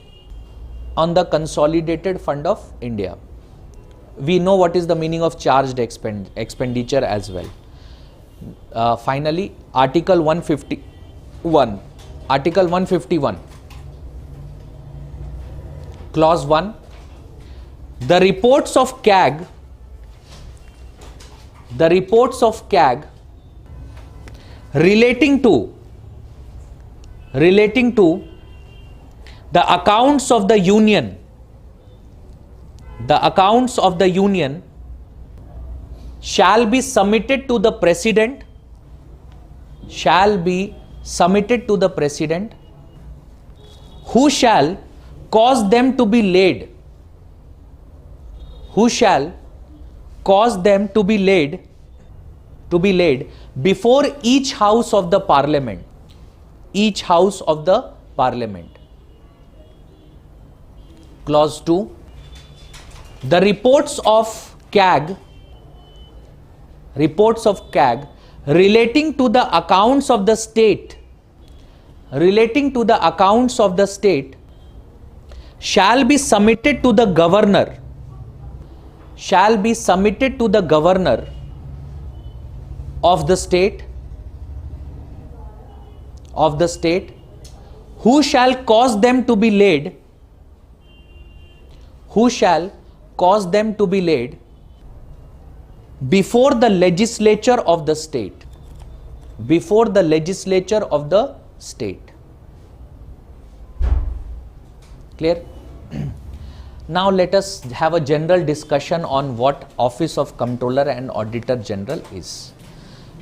on the Consolidated Fund of India. We know what is the meaning of charged expenditure as well. Finally, Article 151. Article 151. Clause 1. The reports of CAG relating to the accounts of the union, shall be submitted to the president, who shall cause them to be laid, before each house of the parliament. Clause 2. The reports of CAG relating to the accounts of the state, shall be submitted to the governor, of the state, who shall cause them to be laid, before the legislature of the state. Clear? Now let us have a general discussion on what Office of Comptroller and Auditor General is.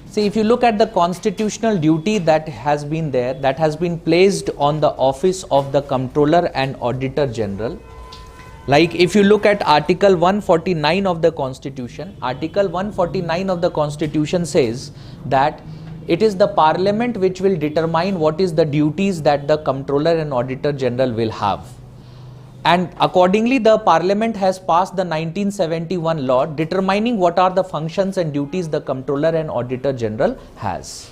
See, if you look at the constitutional duty that has been there, that has been placed on the Office of the Comptroller and Auditor General, like if you look at Article 149 of the Constitution, Article 149 of the Constitution says that it is the Parliament which will determine what is the duties that the Comptroller and Auditor General will have. And accordingly, the Parliament has passed the 1971 law determining what are the functions and duties the Comptroller and Auditor General has.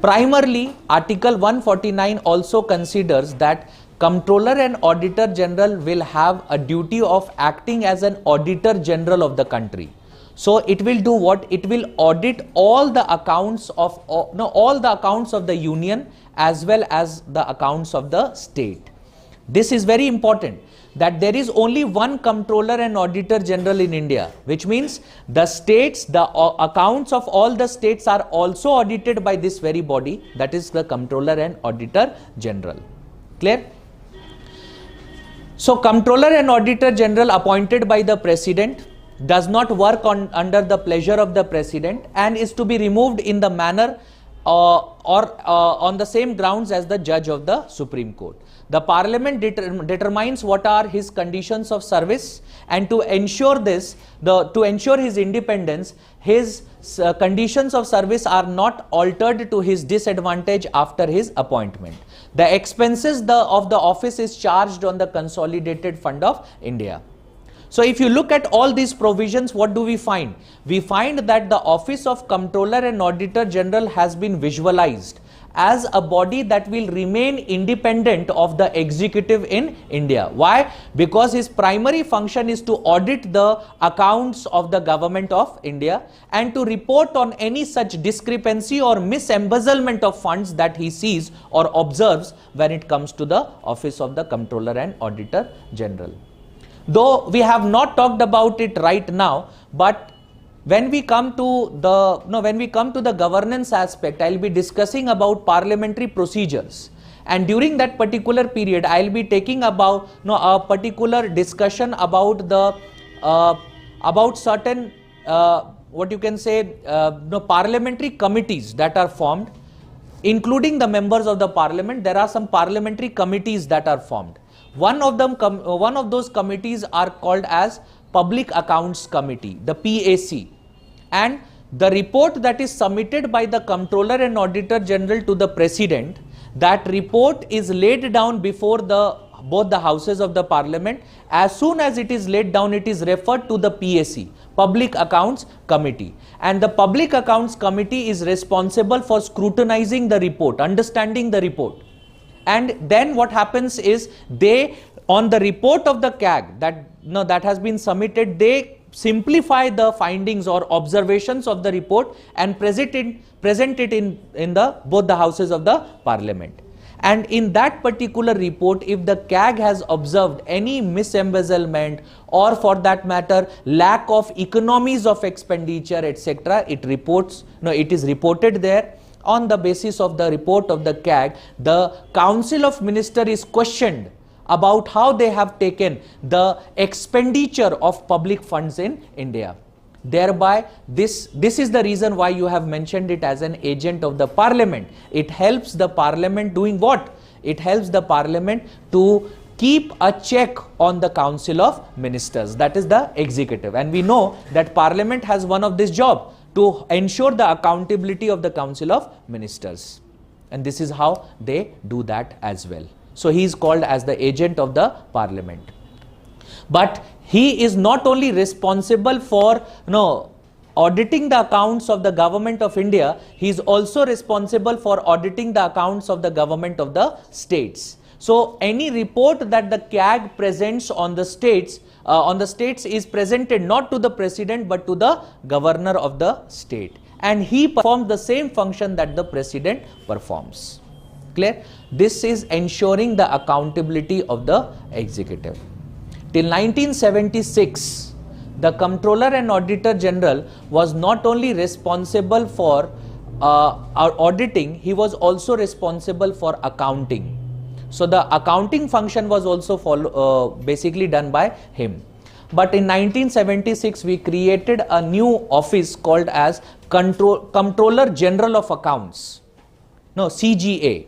Primarily, Article 149 also considers that Comptroller and Auditor General will have a duty of acting as an Auditor General of the country. So it will do what? It will audit all the accounts of the union as well as the accounts of the state. This is very important, that there is only one Comptroller and Auditor General in India, which means the states, the accounts of all the states are also audited by this very body, that is the Comptroller and Auditor General. Clear? So Comptroller and Auditor General appointed by the President does not work under the pleasure of the President and is to be removed in the manner on the same grounds as the judge of the Supreme Court. The Parliament determines what are his conditions of service, and to ensure this, to ensure his independence, his conditions of service are not altered to his disadvantage after his appointment. The expenses of the office is charged on the Consolidated Fund of India. So if you look at all these provisions, what do we find? We find that the Office of Comptroller and Auditor General has been visualized as a body that will remain independent of the executive in India. Why? Because his primary function is to audit the accounts of the government of India and to report on any such discrepancy or misembezzlement of funds that he sees or observes when it comes to the Office of the Comptroller and Auditor General. Though we have not talked about it right now, but when we come to the governance aspect, I'll be discussing about parliamentary procedures, and during that particular period, I'll be taking about a particular discussion about the about certain parliamentary committees that are formed, including the members of the parliament. There are some parliamentary committees that are formed. One of those committees are called as Public Accounts Committee, the PAC. And the report that is submitted by the Comptroller and Auditor General to the President, that report is laid down before both the houses of the Parliament. As soon as it is laid down, it is referred to the PAC, Public Accounts Committee. And the Public Accounts Committee is responsible for scrutinizing the report, understanding the report. And then what happens is, they, on the report of the CAG that has been submitted, they simplify the findings or observations of the report and present it in the both the houses of the parliament. And in that particular report, if the CAG has observed any misembezzlement or for that matter lack of economies of expenditure, etc., it is reported there. On the basis of the report of the CAG, the Council of Ministers is questioned about how they have taken the expenditure of public funds in India. Thereby, this is the reason why you have mentioned it as an agent of the parliament. It helps the parliament doing what? It helps the parliament to keep a check on the Council of Ministers, that is the executive. And we know that parliament has one of this job to ensure the accountability of the Council of Ministers. And this is how they do that as well. So he is called as the agent of the parliament. But he is not only responsible for auditing the accounts of the government of India, he is also responsible for auditing the accounts of the government of the states. So any report that the CAG presents on the states is presented not to the president but to the governor of the state, and he performs the same function that the president performs. Clear? This is ensuring the accountability of the executive. Till 1976, the Comptroller and Auditor General was not only responsible for auditing, he was also responsible for accounting. So the accounting function was also basically done by him. But in 1976, we created a new office called as Comptroller General of Accounts, CGA.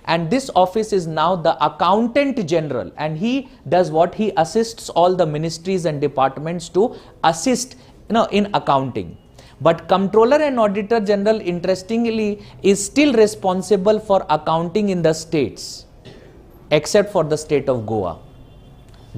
And this office is now the Accountant General, and he does what? He assists all the ministries and departments to assist in accounting. But Comptroller and Auditor General, interestingly, is still responsible for accounting in the states, except for the state of Goa.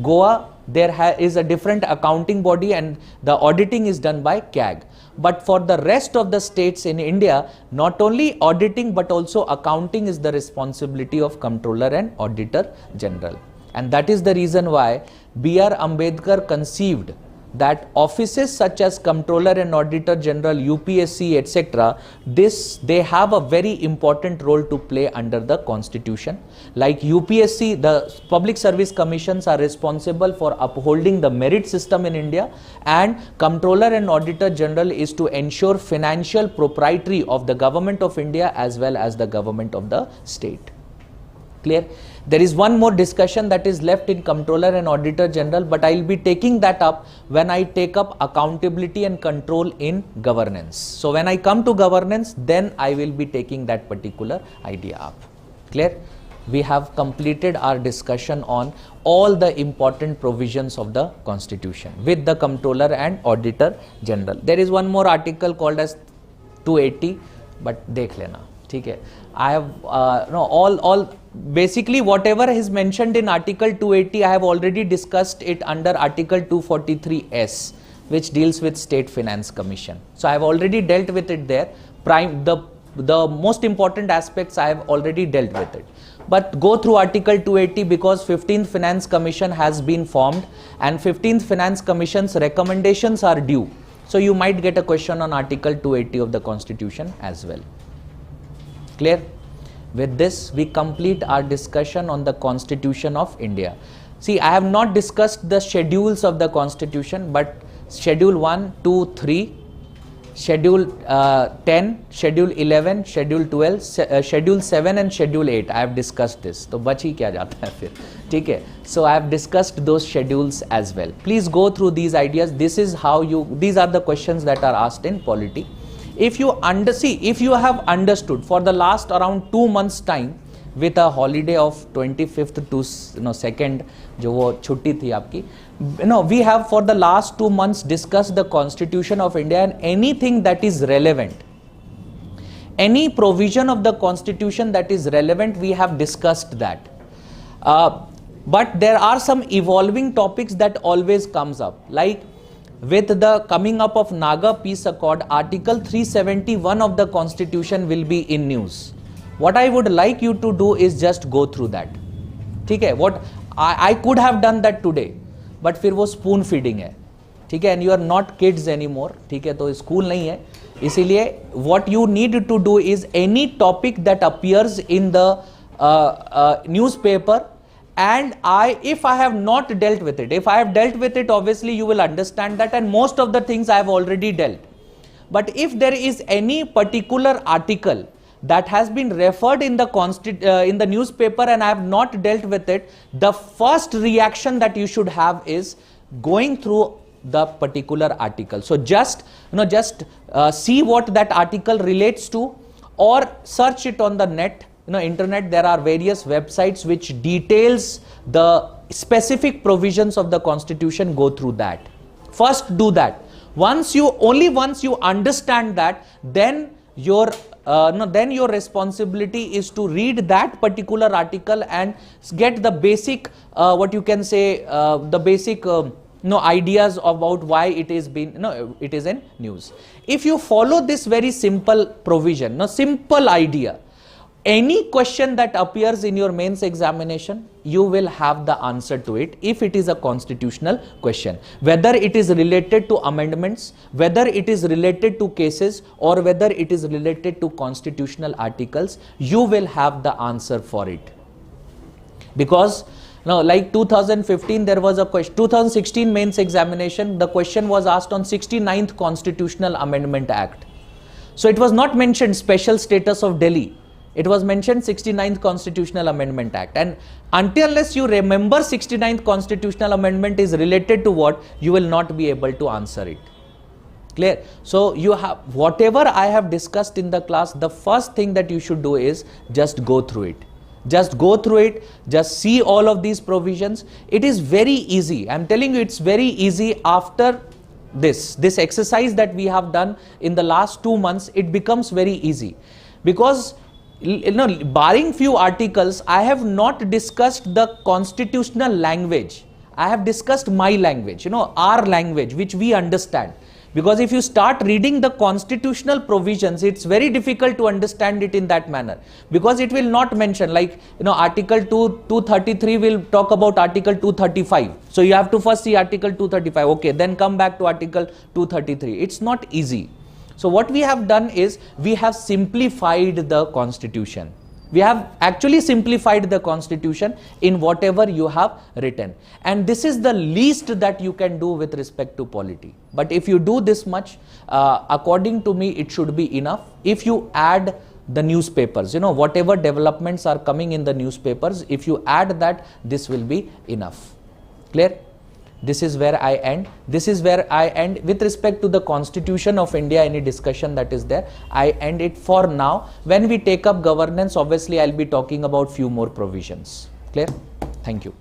Goa, there is a different accounting body and the auditing is done by CAG. But for the rest of the states in India, not only auditing but also accounting is the responsibility of Comptroller and Auditor General. And that is the reason why B.R. Ambedkar conceived that offices such as Comptroller and Auditor General, UPSC, etc., they have a very important role to play under the Constitution. Like UPSC, the Public Service Commissions are responsible for upholding the merit system in India, and Comptroller and Auditor General is to ensure financial propriety of the Government of India as well as the Government of the state. Clear? There is one more discussion that is left in Comptroller and Auditor General, but I will be taking that up when I take up accountability and control in governance. So when I come to governance, then I will be taking that particular idea up. Clear? We have completed our discussion on all the important provisions of the Constitution with the Comptroller and Auditor General. There is one more article called as 280, but dekh lena. Okay. I have basically whatever is mentioned in Article 280, I have already discussed it under Article 243S, which deals with State Finance Commission. So I have already dealt with it there. The most important aspects I have already dealt with it. But go through Article 280 because 15th Finance Commission has been formed and 15th Finance Commission's recommendations are due. So you might get a question on Article 280 of the Constitution as well. Clear? With this, we complete our discussion on the Constitution of India. See, I have not discussed the schedules of the Constitution, but Schedule 1, 2, 3, Schedule 10, Schedule 11, Schedule 12, Schedule 7 and Schedule 8. I have discussed this. तो बच ही क्या जाता है फिर, ठीक है? So I have discussed those schedules as well. Please go through these ideas. These are the questions that are asked in polity. If you have understood for the last around 2 months time with a holiday of 25th to 2nd जो वो छुट्टी थी आपकी, we have for the last 2 months discussed the Constitution of India and anything that is relevant, any provision of the Constitution that is relevant, we have discussed that. But there are some evolving topics that always comes up, like with the coming up of Naga Peace Accord, Article 371 of the Constitution will be in news. What I would like you to do is just go through that. ठीक है? What I could have done that today, but फिर वो spoon feeding है. ठीक है, and you are not kids any more, ठीक है, तो स्कूल नहीं है, इसीलिए what you need to do is any topic that appears in the newspaper, and if I have not dealt with it, if I have dealt with it, obviously you will understand that, and most of the things I have already dealt. But if there is any particular article that has been referred in the newspaper and I have not dealt with it, the first reaction that you should have is going through the particular article. So just see what that article relates to, or search it on the net. Internet, there are various websites which details the specific provisions of the constitution. Go through that. First do that. Once you understand that, then your responsibility is to read that particular article and get the basic what you can say the basic ideas about why it is in news. If you follow this very simple provision, simple idea, any question that appears in your mains examination, you will have the answer to it if it is a constitutional question. Whether it is related to amendments, whether it is related to cases, or whether it is related to constitutional articles, you will have the answer for it. Because like 2015 there was a question, 2016 mains examination, the question was asked on 69th Constitutional Amendment Act. So it was not mentioned special status of Delhi. It was mentioned 69th Constitutional Amendment Act, and unless you remember 69th Constitutional Amendment is related to what, you will not be able to answer it. Clear? So you have, whatever I have discussed in the class, the first thing that you should do is just go through it. Just go through it, just see all of these provisions. It is very easy. I am telling you, it's very easy. After this exercise that we have done in the last 2 months, it becomes very easy, because barring few articles, I have not discussed the constitutional language. I have discussed my language, our language, which we understand. Because if you start reading the constitutional provisions, it's very difficult to understand it in that manner, because it will not mention, like, Article 233 will talk about Article 235. So you have to first see Article 235, okay, then come back to Article 233. It's not easy. So what we have done is, we have simplified the constitution. We have actually simplified the constitution in whatever you have written. And this is the least that you can do with respect to polity. But if you do this much, according to me, it should be enough. If you add the newspapers, whatever developments are coming in the newspapers, if you add that, this will be enough. Clear? This is where I end. This is where I end with respect to the Constitution of India. Any discussion that is there, I end it for now. When we take up governance, obviously I'll be talking about few more provisions. Clear? Thank you.